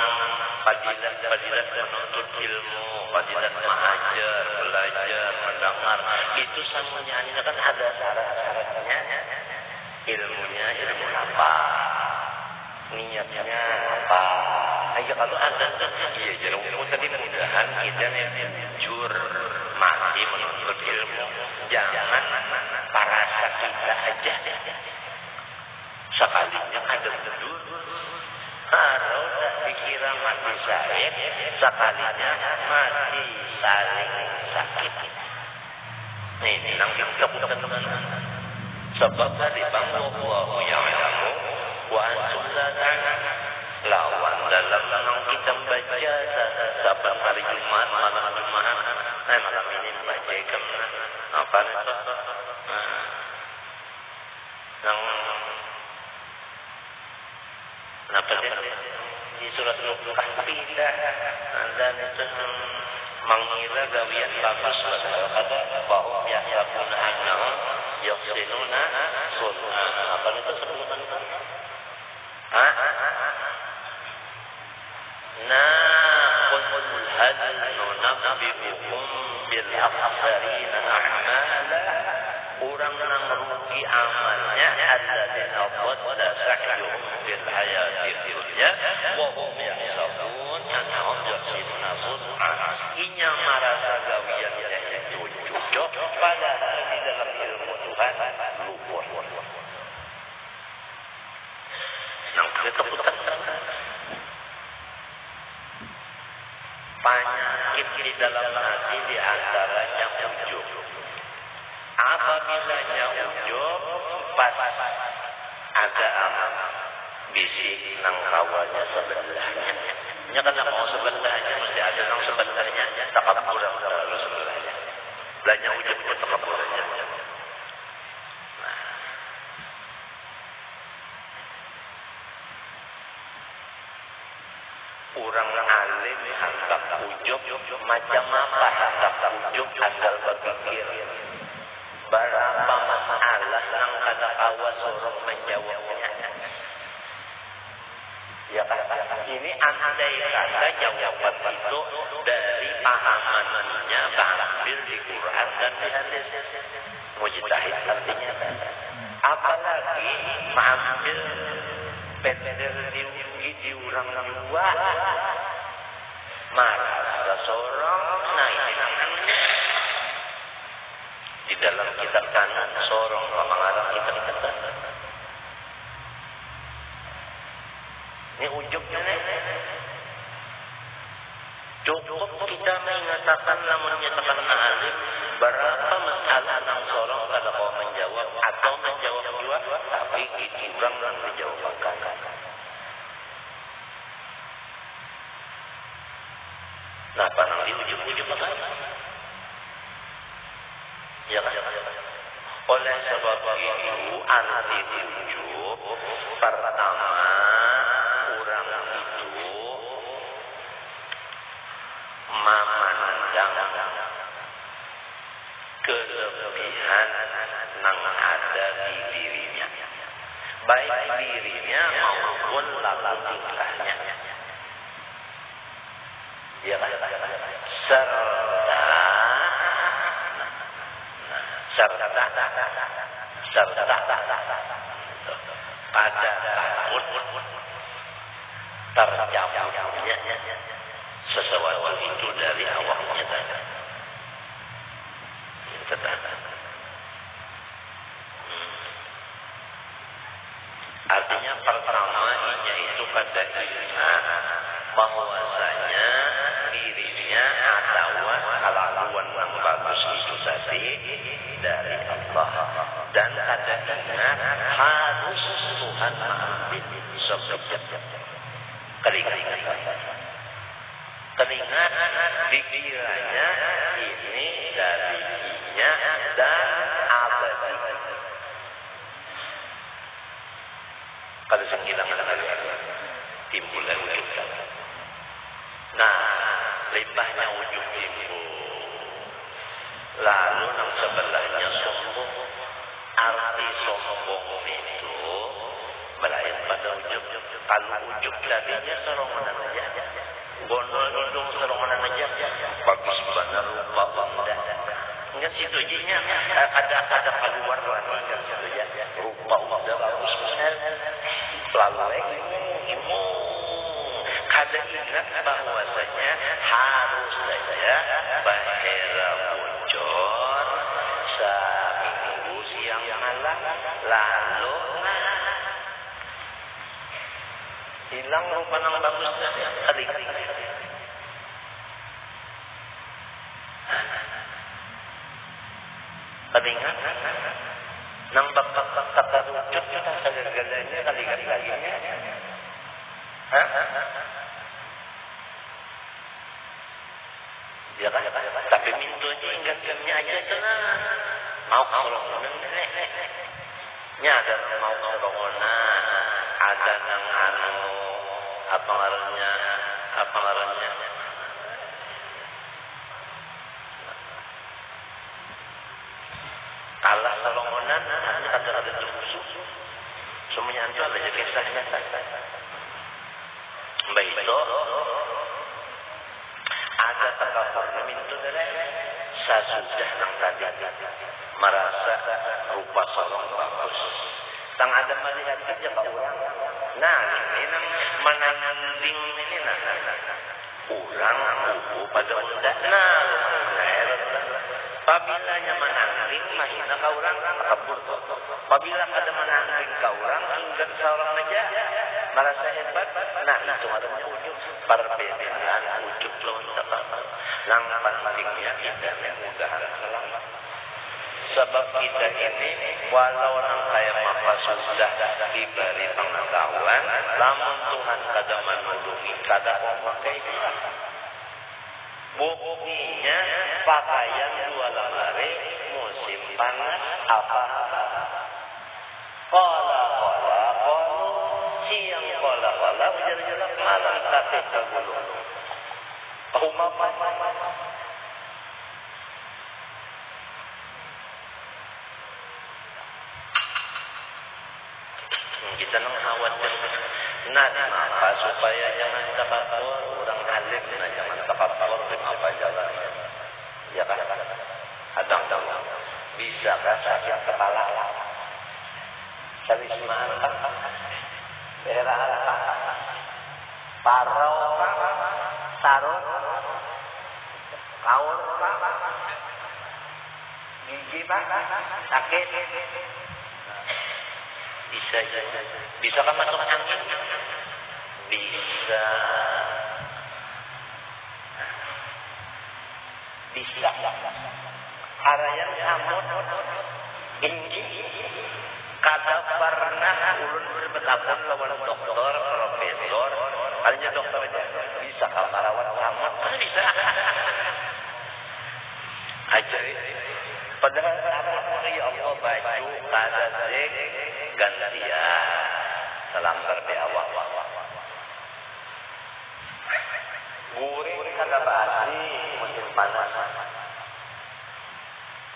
fadilat menuntut ilmu, fadilat mengajar, belajar, mendengar, itu semuanya ini kan ada syarat-syaratnya. Ilmunya ilmu apa? Niatnya apa? Ayo kalau ada iya jadi tadi mudahan kita jujur masih menuntut ilmu. Jangan parasa kita aja. Sekalinya ada jujur. Kalau tak dikira mati syahid, sekalinya mati saling sakit. Ini nang kita sebab dari bangwa yang ada wa antum lawan dalam nang kita baca saban hari Jumat malam Jumat malam ini baca apa itu nang apa di surat Al-Kahfi dan itu mengira gawian bagus kata bahwa yahsabuna annahum yuhsinuna sunna apa itu sebutan qul hal nunabbi'ukum bil akhsarina a'mala orang yang rugi amalnya alladzina dhalla sa'yuhum fil hayati dunya wa hum yahsabun annahum yuhsinuna sun'a. Inya merasa gawian itu cocok padahal di dalam ilmu Tuhan luput. Nang keputusan penyakit di dalam hati di antaranya ujub. Apabila ujub pas ada amal bisi nang kawannya sebelahnya. Nya kan mau sebelahnya mesti ada nang sebelahnya takaburan terlalu sebelahnya. Belanya ujub itu takaburannya. Orang alim hantar ujub macam apa hantar ujub asal berpikir berapa masalah yang kada kawas orang menjawabnya. Ya ini andai kata jawaban itu dari pahamannya mengambil di Quran dan di hadis. Mujtahid artinya apalagi mengambil pendek di orang dua marah seorang di dalam kitab kanan seorang mengarang kitab ini ujungnya cukup kita mengatakan namun menyatakan alim berapa masalah yang seorang kada mau menjawab atau menjawab juga tapi kurang yang dijawabkan. Nah, panang di ujung-ujung apa? Ya kan? Oleh sebab itu, arti ujub pertama orang itu memandang kelebihan berlebihan nang ada di dirinya, baik dirinya maupun laku tingkahnya. Ya kan? Serta pada takut tercampurnya sesuatu itu dari awaknya tadi. Artinya pertama yaitu pada iman bahwasanya dirinya atau kelakuan yang bagus itu tadi dari Allah, dan ada ingat harus Tuhan mengambil keringat dikiranya ini dari dirinya dan abadi. Kalau sengkilang timbul wujud. Nah, limbahnya wujud timbul. Lalu nang sebelahnya sombong. Arti sombong itu berakhir pada ujub. Kalau ujub tadinya serongan aja. Gondol hidung serongan aja. Bagus benar rupa indah. Enggak situ aja ada keluar lagi situ ya. Rupa udah bagus benar. Lalu kada ingat bahwasanya harus saja bahera bocor seminggu siang malam, lalu hilang rupa nang bagus kali. Kadingan nang bakak wujud kita segala-galanya kali-kali lagi. Ya kan? Tapi mintunya ingatkannya aja tenang. Mau kolongan nya ada mau kolongan, ada nang apa ngarannya kalah kolongan hanya ada musuh. Semuanya itu ada kisahnya. Baik itu ada takabur mintu dari sesudah nang tadi merasa rupa solong bagus. Tang ada melihat saja pak orang. Nah ini nang menanding ini nah orang pada muda. Nah pabilanya menanding mahina ka orang takabur. Pabila ada menanding ka orang ingat seorang aja merasa hebat. Nah itu maknanya ujub perbedaan ujub lawan takabur. Nang pentingnya kita mudahan selamat. Sebab kita ini walau nang kaya mapa sudah diberi pengetahuan, lamun Tuhan kada menulungi kada memakai dia. Buktinya pakaian 2 lemari musim panas apa-apa. Kola siang kola ujar-ujar malam tapi kagulung. Umapa kita nang khawatir. Nah, maka supaya jangan takabur, orang alim nah jangan takabur di apa jalannya. Ya kan? Adang bisakah sakit kepala? Salisman daerah parau sarung kaur gigi sakit bisa kan masuk angin bisa harayan samud tinggi kada pernah ulun berbetabun lawan dokter profesor hanya dokter aja bisa merawat samud bisa ajaib padahal samud ya Allah baju kada sing gantian selambar di awak gurih kada basi musim panas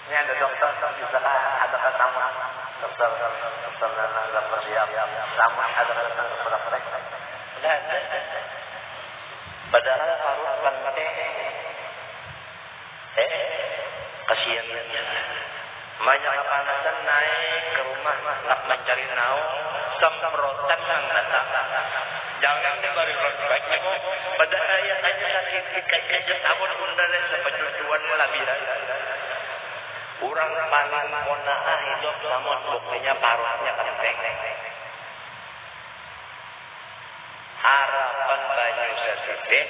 Ini ada dokter, bisa ada tamu, dokter siap, tamu ada dokter. Udah ada. Padahal harus penting. Kasihannya. Banyak kepanasan naik ke rumah, nak mencari naung, semprotan yang datang. Jangan diberi baik-baik. Pada ayat aja sakit kayak tahun undang sampai tujuan labiran. Orang paling monah hidup sama buktinya paruhnya kenteng. Harapan banyak sesite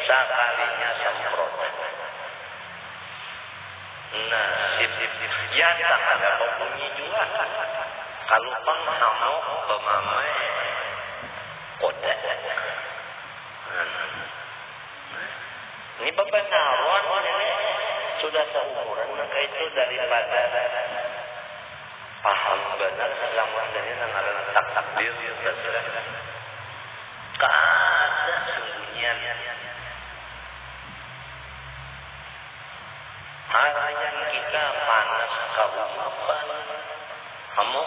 sekalinya semprotan. Nah, ya tak ada bunyi juga. Kalau penghamuk pemamai kode. Ini pembenaran sudah seumuran maka itu daripada paham benar selama ini nangaran takdir ada sembunyian. Hanya kita panas kaumapan, kamu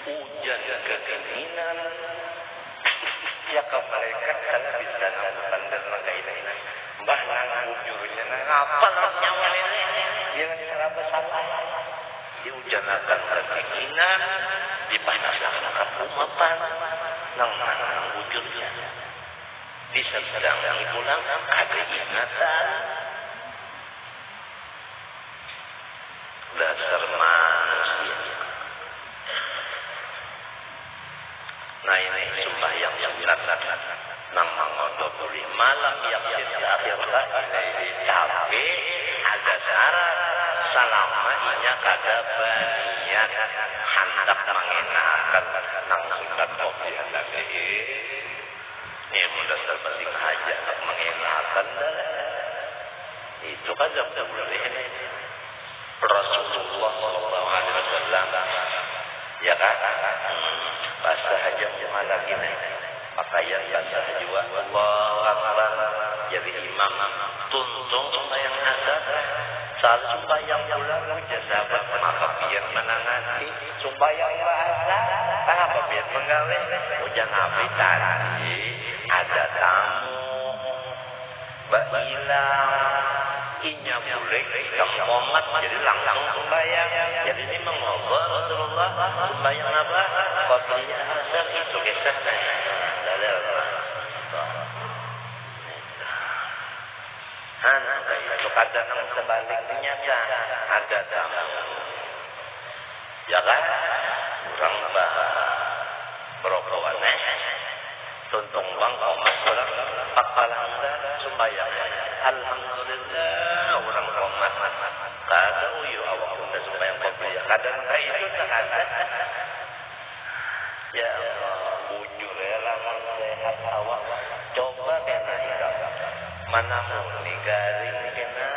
hujan kekininan, ya ke mereka kan bisa nampak dan lain ini. Mbah nang bujurnya apa nyawa ini? Jangan cara bersalah. Dihujanakan kekininan, dipanaskan kaumapan, nang bujurnya. Disedang pulang ada ingatan dasar manusia. Nah ini sembahyang yang berat nang mengodopuri malam yang akhirlah ini tapi ada syarat selama inya kada baniat hendak mengenakan nang sunat kopi tadi. Ini mudah terpenting aja untuk mengenakan itu kan sudah boleh. Rasulullah SAW ya kan basah aja cuma lagi nih pakaian basah juga Allahu Akbar jadi imam tuntung sembahyang azan saat sembahyang ulang sahabat maka biar menangani sembahyang bahasa apa biar penggawe hujan api tadi ada tamu hilang inya boleh yang momat jadi langsung sembahyang jadi ini mengobrol Rasulullah sembahyang apa qabliyah asar itu kisahnya itu kadang sebaliknya ada tamu ya kan orang berobrol tuntung bang komat orang pakalan sembahyang alhamdulillah orang komat kada uyu awak udah sembahyang qabliyah kadang itu tak ada ya Allah bujur ya lamun sehat awak coba kena hidup mana muni garing kena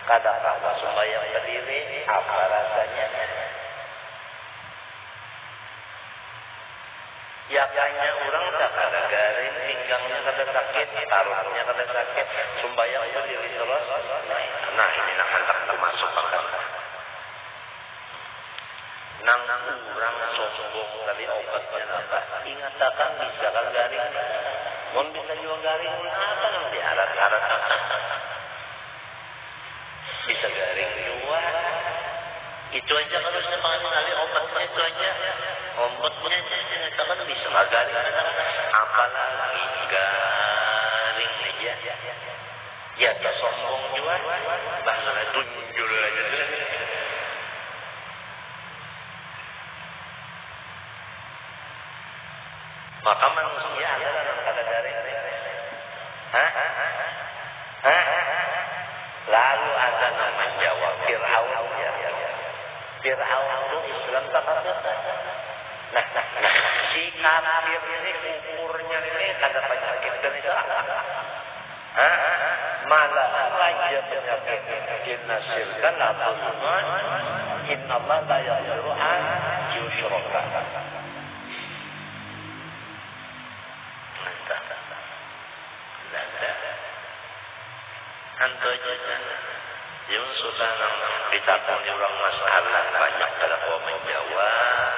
kada kawa sembahyang berdiri apa rasanya ya kayaknya orang tak ada garing pinggangnya kada sakit taruhnya kada sakit sembahyang berdiri terus nah ini nak hendak masuk makan nang orang sombong tadi obatnya apa ingatakan bisa kan garing mau bisa juga garing apa nanti arat-arat bisa garing juga itu aja kalau semangat kali obatnya itu aja obatnya ingatakan bisa garing apalagi garing aja ya tak sombong juga bahkan tunjul aja maka manusia adalah dalam kada garing. Lalu ada yang menjawab Fir'aun ya. Fir'aun itu Islam tak ada. Nah, si kafir ini umurnya ini kada penyakit dan itu. Malah aja penyakit jinasirkan abulman inna Allah la yaghfiru an yushraka. Antu aja. Yang sudah ditakuni orang masalah banyak pada kau menjawab.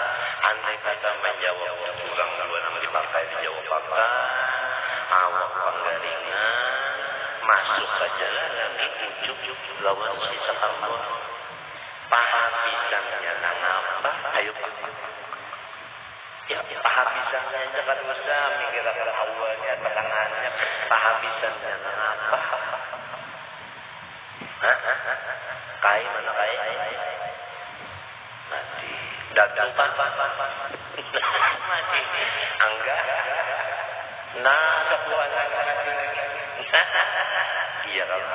Andai kata menjawab kurang dua nama dipakai dijawab apa? Awak penggaringan masuk saja lagi ujuk lawan sisa kamu. Pahabisannya nang apa? Ayo pak. Ya pahabisannya jangan usah mikirkan awalnya tangannya. Pahabisannya nang apa? Kai mana kai? Mati. Datang pak. Mati. Angga. Nah keluar lagi. Iya kalau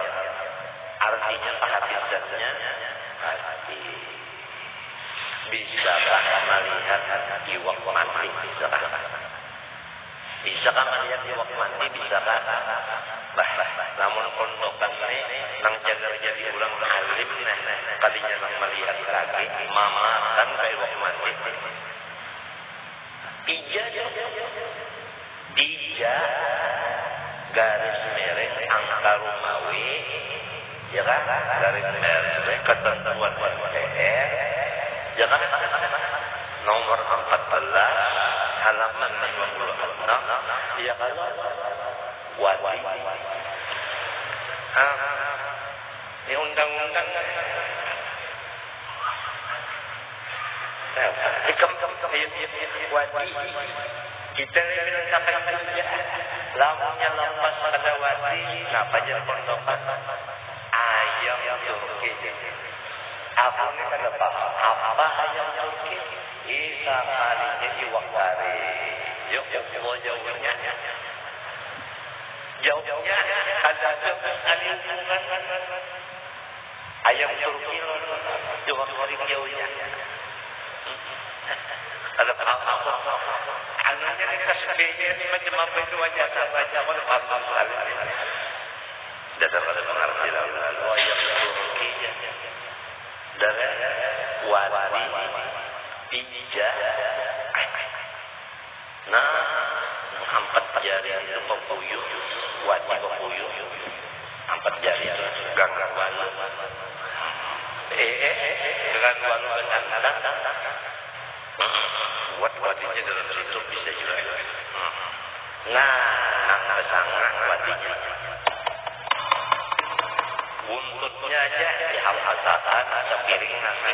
artinya pahabisannya mati. Bisakah melihat iwak mati? Bisakah melihat iwak mati? Bisakah? Namun kondokan ini nang jaga jadi ulang alim kalinya nang melihat lagi mama kan kayak iwak mati. Ija garis mereng angka Romawi ya kan garis mereng ketentuan UTR ya kan nomor 14 halaman 56 ya kan wadi ini undang-undang wadi kita bilang sampai saja lamanya lepas pada wadi kenapa jadi pondokan ayam Turki apa ini kan apa ayam Turki isa kalinya iwak kari yuk mau jauhnya jauhnya ada lingkungan ayam Turki iwak kari jauhnya ada apa anaknya kesedihannya macam apa itu wajah kalau paham sekali dasar pada mengerti lalu ayam Turki dari wadi ija nah empat jari itu pepuyuh wadi pepuyuh empat jari itu ganggang walu dengan walu bersangka buat wadinya dalam situ bisa juga nah bersangka wadinya buntutnya aja dihafalkan sepiring nasi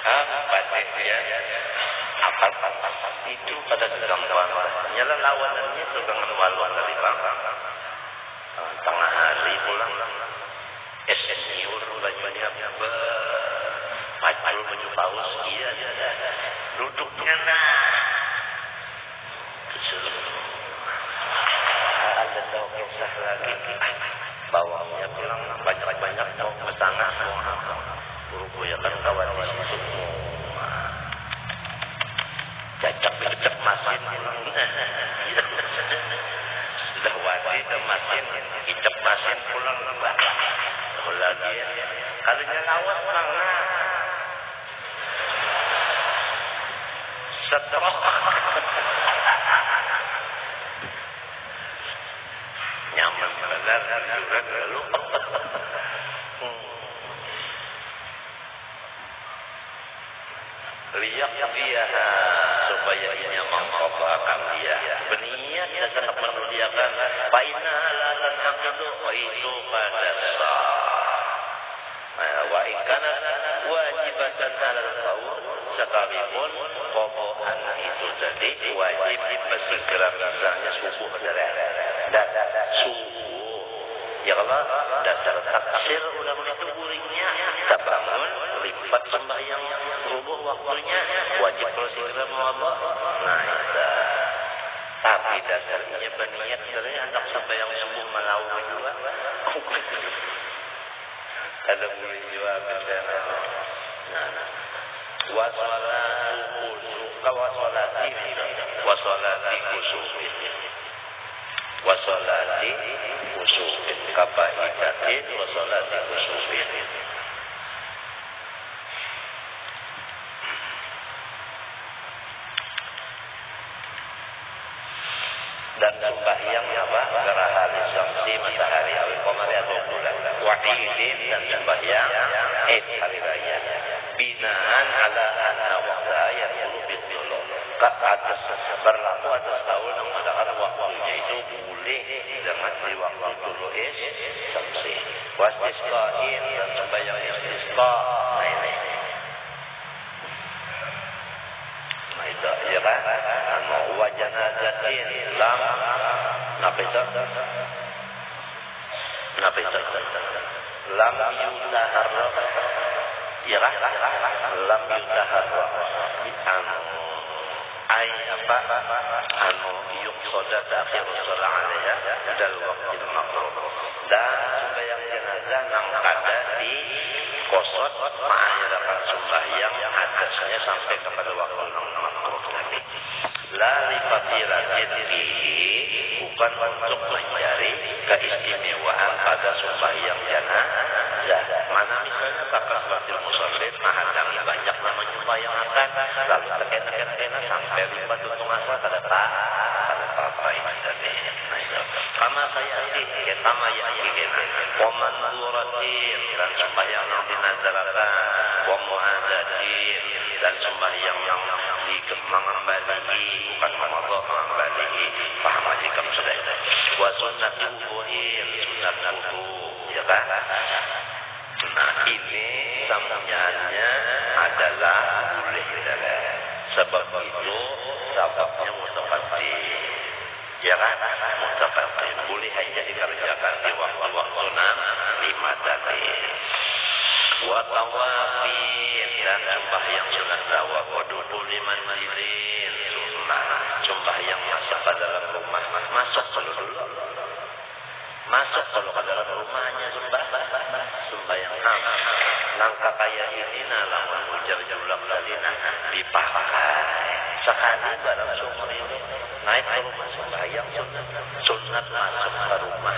pasirnya apa itu pada sedang nyala lawanannya pegangan waluan dari bangkang tengah hari pulang senior bajunya pacul baju paus iya duduknya ada tahu kisah lagi bawahnya pulang banyak-banyak mau kesana guru ya kan kawan di situ cacak masin sudah wadi dan masin kicap masin pulang lagi kalinya lawan mana setrok nyaman benar juga lalu liyak dia supaya ini mengkobarkan dia berniat dan sangat memuliakan baina halalan akidu itu pada sah wa ikana wajibatan alal qaul sekalipun pokok itu jadi wajib bersegera misalnya subuh dan subuh ya Allah dasar taksir ulama itu guringnya kita bangun lipat sembahyang subuh waktunya wajib bersegera Allah nah itu tapi dasarnya berniat dari anak sembahyang subuh malau juga ada mulai jual bersama wasolati kusufin kabaidatin wasolati kusufin dan sembahyang apa? Gerahali idin dan sembahyang hari raya. Binaan ala anna waqta yaqulu bidulul. Atas berlaku atas kaul yang mengatakan waktunya itu boleh dengan di waktu dulu sampai wastisqain dan sembahyang istisqa. Nah itu ya kan? Wa janazatin lam napa itu? Lam yutaharrak. Ya kan? Lam yutaharrak. Yuqsada ta'khir shalah 'alaiha dal waqtil maqrub. Dan sembahyang jenazah yang ada di kosot mengakhirkan sembahyang atasnya sampai kepada waktu yang makruh tadi. La li fadilatin fihi, bukan untuk mencari keistimewaan pada sembahyang jenazah. Mana misalnya takasratul musallin menghadangi banyak nama nyembayangakan lalu terkena sampai lipat untung asal kada apa ini tadi. Kama saya sama yang kita waman duratin dan sembahyang yang dinazarakan wa mu'adatin dan sembahyang yang mengembalihi bukan mengembalihi. Paham aja kamu sudah wa sunnat kuburin sunat kubur ya kan. Nah ini sambungannya adalah boleh sebab itu sebabnya mutaqaddim ya kan, mutaqaddim boleh hanya dikerjakan di waktu-waktu 5 tadi. Wa tawafin dan sembahyang sunat tawaf wa dudul liman manzilin sunnah sembahyang masuk ke dalam rumah masuk kalau ke dalam rumahnya sembahyang langkah kayak ini lamun ujar julak dalina dipakai sekali barang sumur ini naik ke rumah sembahyang sunat masuk ke rumah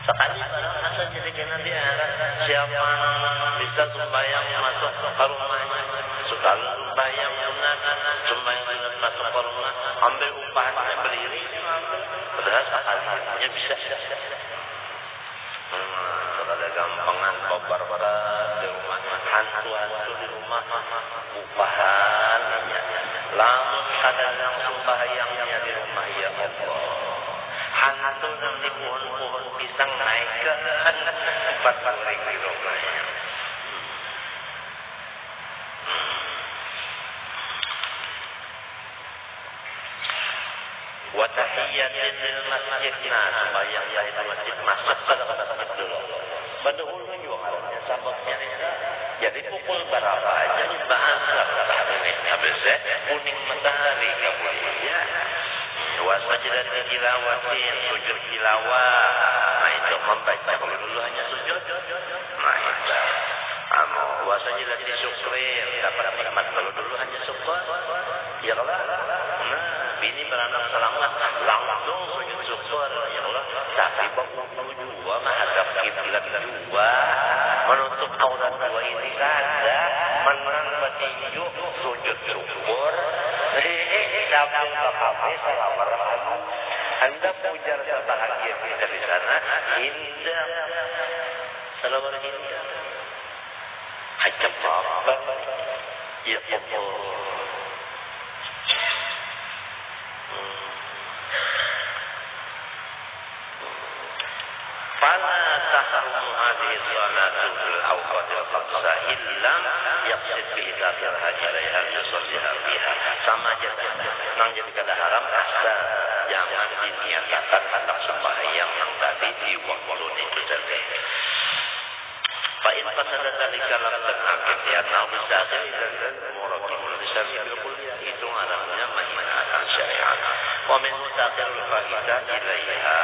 sekali barang asal jadi kena dia siapa bisa sembahyang masuk ke rumahnya sekali sembahyang sunat masuk ke rumah ambil upahnya berdiri padahal sekalinya bisa ada gampangan kobar-kobar di rumah hantu di rumah upahan lamun kadang sembahyangnya di rumah ya Allah hantu yang di pohon-pohon pisang naik ke 4 ring di rumahnya. Wa tahiyyatin lil masjid sembahyang di masjid masuk ke masjid dulu. Badahulu juga malamnya sababnya jadi pukul berapa aja bahasa habis kuning matahari kemudian wasajdat tilawatin sujud tilawah. Nah itu membaca kalau dulu hanya sujud. Nah itu wasajdat syukrin dapat nikmat kalau dulu hanya syukur. Ya Allah. Nah ini beranak selamat langsung sujud syukur ya Allah. Tapi bangun dua menghadap kiblat dua menutup aurat dua ini kada menang petinju sujud syukur sambil berkafe salawat Anda pujar sebahagia kita di sana indah salawat indah hajam apa ya Allah fala tahrumu hadhihi salatu fil awqatil khamsah illam yaqsid bihi dakhilha ilaiha yusalliha fiha sama aja nang jadi kada haram asal jangan diniatkan hendak sembahyang yang tadi di waktu itu saja. Fa in fasada dzalika lam takun ya nabi dakhil dan murabbul lisani bil kulliyah itu arahnya menghinakan syariat wa min mutakhirul fahidah ilaiha.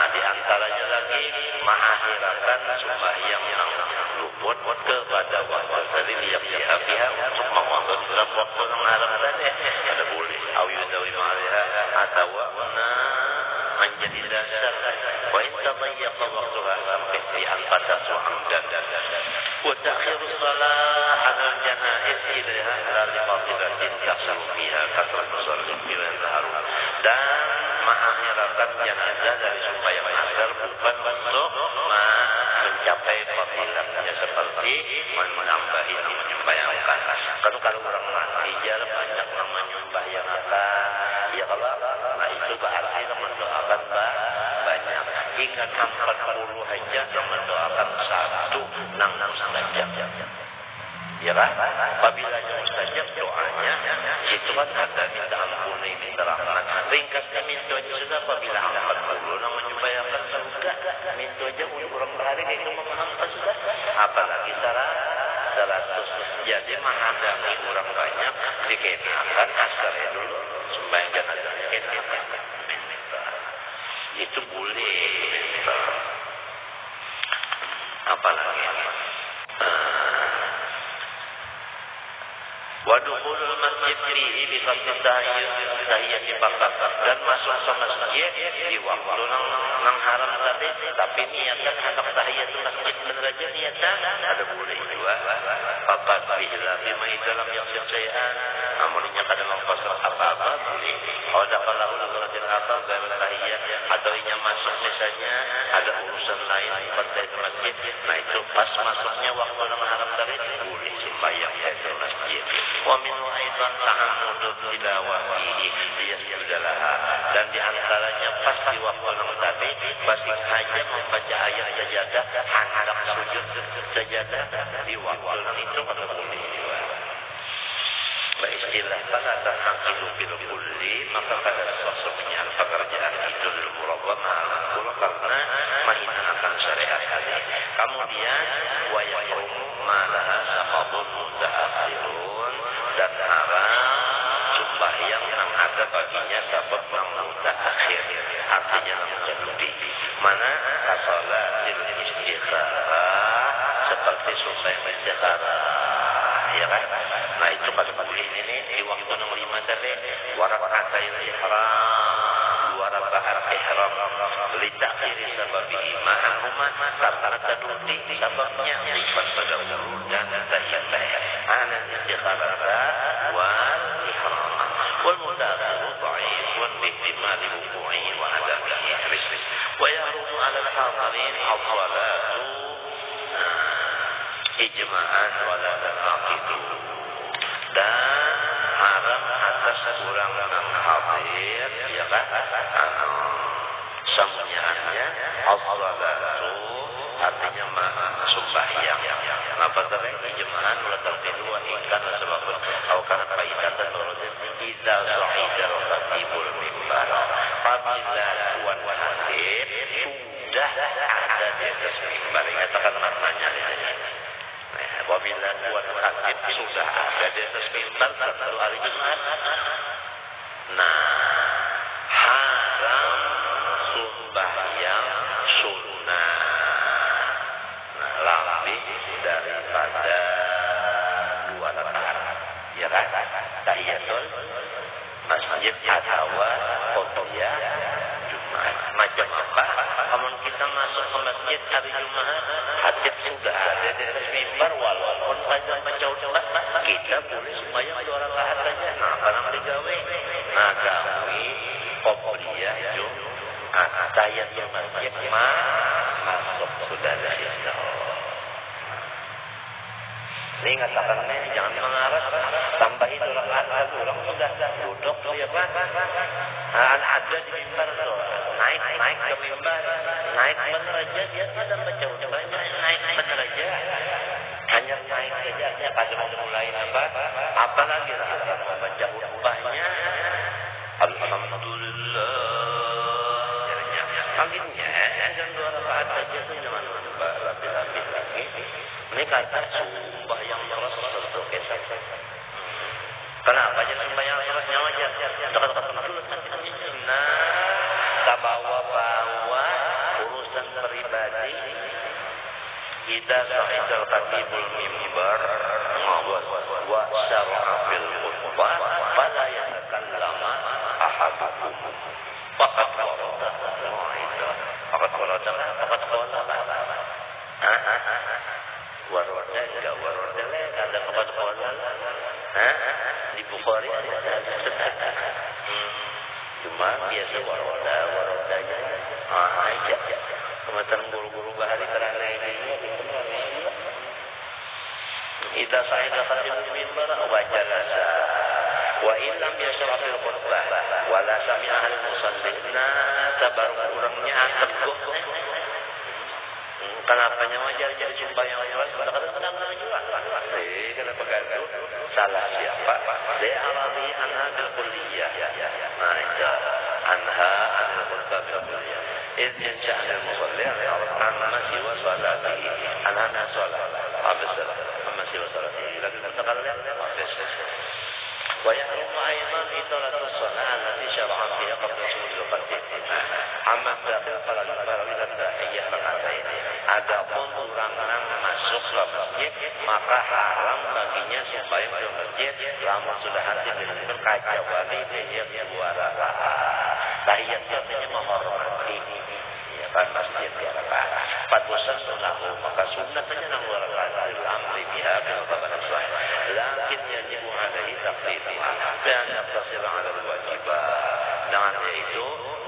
Di antaranya lagi mengakhirkan sembahyang yang luput kepada waktu tadi lihat pihak untuk mengontrol dalam waktu yang haram tadi ada boleh awyudawi ma'aliha atau menjadi dasar wa intabayyaqa waktuha sampai di antara suhamdan wa ta'khirus salah ala janaiz ilaiha ala fadilatin kasal fiha kasal musallin bila harum dan mengakhirkan jenazah dari sembahyang asar bukan untuk mati menambahi menyembayangkan. Kan kalau orang mati jarang banyak yang menyembayangkan. Ya kalau nah itu berarti mendoakan banyak. Ingat 40 aja yang mendoakan satu nang saja. Ya kan? Apabila yang mustajab doanya itu kan ada minta ampuni, minta rahmat. Ringkasnya minta aja sudah apabila 40 nang menyembayangkan surga. Minta aja kurang berhari itu memahamkan sudah. Apalagi 100. Jadi menghadapi orang banyak dikenakan askarnya dulu sembahyang jenazahnya kenakan. Itu boleh. Apalagi wadukhulul masjid fihi bi qasdi tahiyyati faqat, dan masuk ke masjid di waktu nang haram tadi tapi niatkan hendak tahiyatul masjid bener aja niatkan ada boleh juga. Faqat bila bima dalam yang syai'an amunnya kadang pasal apa-apa boleh. Ada kalau urusan atau dalam tahiyyat atau inya masuk misalnya ada urusan lain pada masjid, nah itu pas masuknya waktu nang haram tadi boleh sembahyang di masjid. Wa min aidan ta'ammudul tilawati liyasjudalaha, dan di antaranya pas di waktu yang tadi masih saja membaca ayat sajadah hendak sujud sajadah di waktu itu pada boleh juga. Istilah pada tahakilu bil kulli, maka pada sosoknya pekerjaan itu murabamah karena menghinakan syariat tadi. Kemudian wa yaqumu malaha saqabun mutaakhirun, dan haram sembahyang yang ada baginya sabab yang mutaakhir, artinya yang menjadi mana kasalatil istikharah, seperti sembahyang istikharah, ya kan? Nah itu pada boleh ini di waktu nomor 5 tadi warakatain ihram, 2 rakaat ihram litakhiri sababihi ma'ahuma, karena tadudi sababnya lipat pada urut dan tahiyyat ana istikharah wal ihram wal mudakhiru dha'ifun bi ihtimali wuqu'i wa adamihi rizq wa yahrumu 'ala al-hadirin as-salatu ijma'an wa la taqidu, dan haram atas orang yang hadir, ya kan? Semuanya as-salatu artinya sembahyang. Apa tadi ijma'an wa la taqidu wa ikan sebabun atau karena faidatan berarti idza sa'ida ratibul mimbar. Apabila tuan hadir sudah ada di atas mimbar, katakan maknanya ini. Apabila tuan khatib sudah ada di atas mimbar satu hari Jumat, nah haram sembahyang sunnah, nah lebih daripada 2 rakaat, ya kan? Tahiyatul masjid atau qodiyah Jumat. Macam apa? Kalau kita masuk ke masjid hari Jumat, khatib sudah ada di atas mimbar, walaupun saja menjauh-jauh, kita boleh sembahyang 2 rakaat saja. Nah, barang digawe, nah gawe qodiyah Jumat, tahiyatul masjid masuk sudah ada situ. Ini katakannya jangan mengarah, tambahin 2 rakaat, orang sudah duduk ya Pak. Ada di mimbar tuh, naik ke mimbar, naik bener aja, dia ada baca banyak naik bener aja, hanya naik saja, pada mau mulai apalagi lah mau baca khutbahnya, alhamdulillah, akhirnya dan 2 rakaat saja tuh jangan berlapis-lapis lagi. Ini kata sumpah yang terus kita. Kenapa aja sembahyang sholatnya aja? Dekat-dekat dulu. Nah, tak bawa urusan pribadi. Kita sahidal katibul mimbar wa syara'a fil khutbah fala yatakallama ahadukum. Faqad warada. Faqad warada. Warada enggak warada ada faqad warada. Di Bukhari ada. Cuma biasa warodanya aja. Kematan guru-guru bahari karena ini Idza sa'ida khatimul mimbar wa jalasa wa illam yashrah fil khutbah wa la sami'a al musallina tabar urangnya teguh. Kenapanya wajar jadi sembahyang lewat kadang-kadang juga. Kenapa gaduh? Salah siapa? Dia alami anha bil kulliyah. Nah, itu anha anil khutbah bil kulliyah. Idza ja'a al musalli al-amma siwa salati anha salat. Habis salat. Amma siwa salati. Lagi mutakallim habis. ويحرم أيضا إطالة الصلاة التي شرع فيها قبل صلاة الفجر. أما الداخل فلا يفعل التحية ركعتين. Adapun orang masuk ke masjid maka haram baginya sembahyang di masjid lamun sudah hati dengan kecuali dia dua rakaat. Tahiyat artinya menghormati ya kan masjid dua rakaat. Fatusan sunnah maka sunnahnya nang dua rakaat amri biha bil badan sahih. Lakin yajibu alaihi taqlidha dan yaqtasir ala wajibat. Dengan yaitu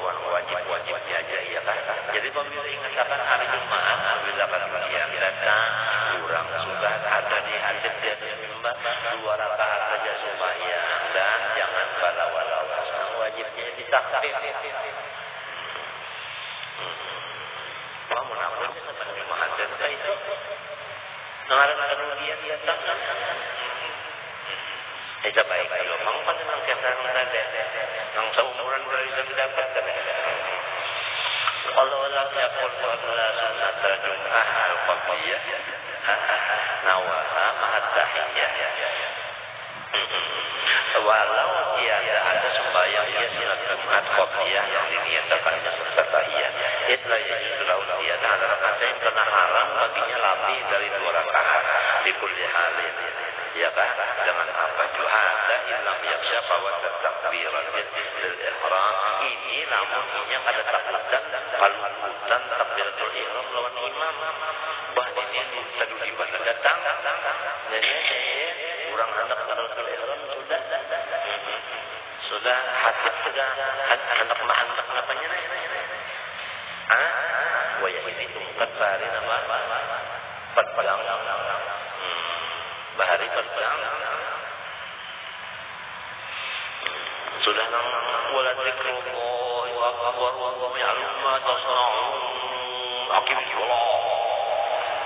wajib-wajibnya aja ya kan. Jadi apabila ingatkan hari Jumat, apabila siang datang, kurang sudah ada di hadis di atas mimbar, 2 rakaat saja sembahyang dan jangan bala-bala wajibnya ditakdir. Wah munafik sebenarnya mahasiswa apa itu? Ngarang kerugian dia tak. Itu baik kalau mau pada nang kesan ada nang seumuran bisa mendapatkan. Kalau orang yakul salat sunat Jumat al-qabliyah nawaha ma'at tahiyyah. Walau tiada ada sembahyang dia sunat Jumat qabliyah yang diniatakan serta tahiyyah. Itulah yang sudah tiada ada rakaat karena haram baginya lebih dari 2 rakaat di kulli halin. Ya kan? Dengan apa juhada illam yaksha fawat takbiran lil ihram. Ini namun ini ada takbiran palutan takbiratul ihram lawan imam. Bah ini tadi di mana datang. Jadi orang hendak takbiratul ihram sudah hatib sudah hendak mahandak apanya nih? Wah ya ini tungkat bahari nama pedang. Bahari pedang sudah nang wala zikrullah wa akbar wa ya'lamu ma tasna'un aqim sholat.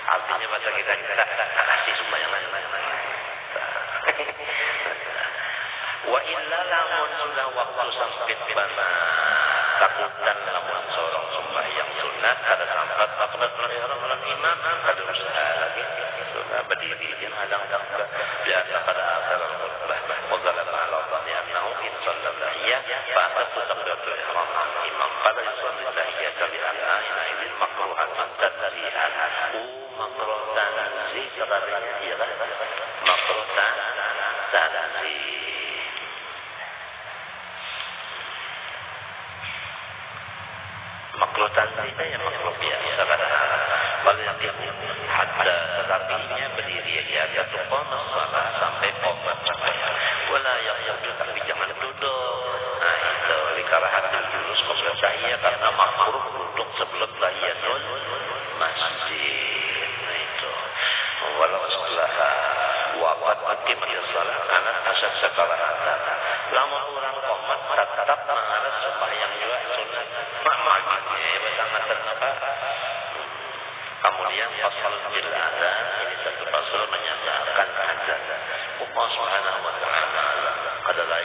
Artinya bahasa kita kasih sembahyang wa illa lamun sudah waktu sampai bana takutan lamun seorang sembahyang sunat kada sampai takbiratul ihram lan imam kada usaha lagi sudah berdiri yang hadang-hadang biar pada akhir khutbah wadalla ala annahu in sallal tahiyah fa takbiratul ihram imam pada yusalli tahiyah kali anna ini makruhatun tanzihan makruhatan zikrannya ialah makruhatan tanzih. Makhluk tanzihnya ya makhluk biasa kadang-kadang balik hatta tetapinya berdiri ya jatuh qomas salat sampai qomat sembahyang wala yaqud tapi jangan duduk. Nah itu likarahatul julus qabla tahiyah karena makruh duduk sebelum tahiyatul masjid. Nah itu walau salaha wa qad qimat salat anak asad sakarahatan lamun orang qomat tetap mengaras sembahyang juga sunat sangat terkenal. Kemudian pasal bil azan ini satu pasal menyatakan azan. Allah Subhanahu wa taala adalah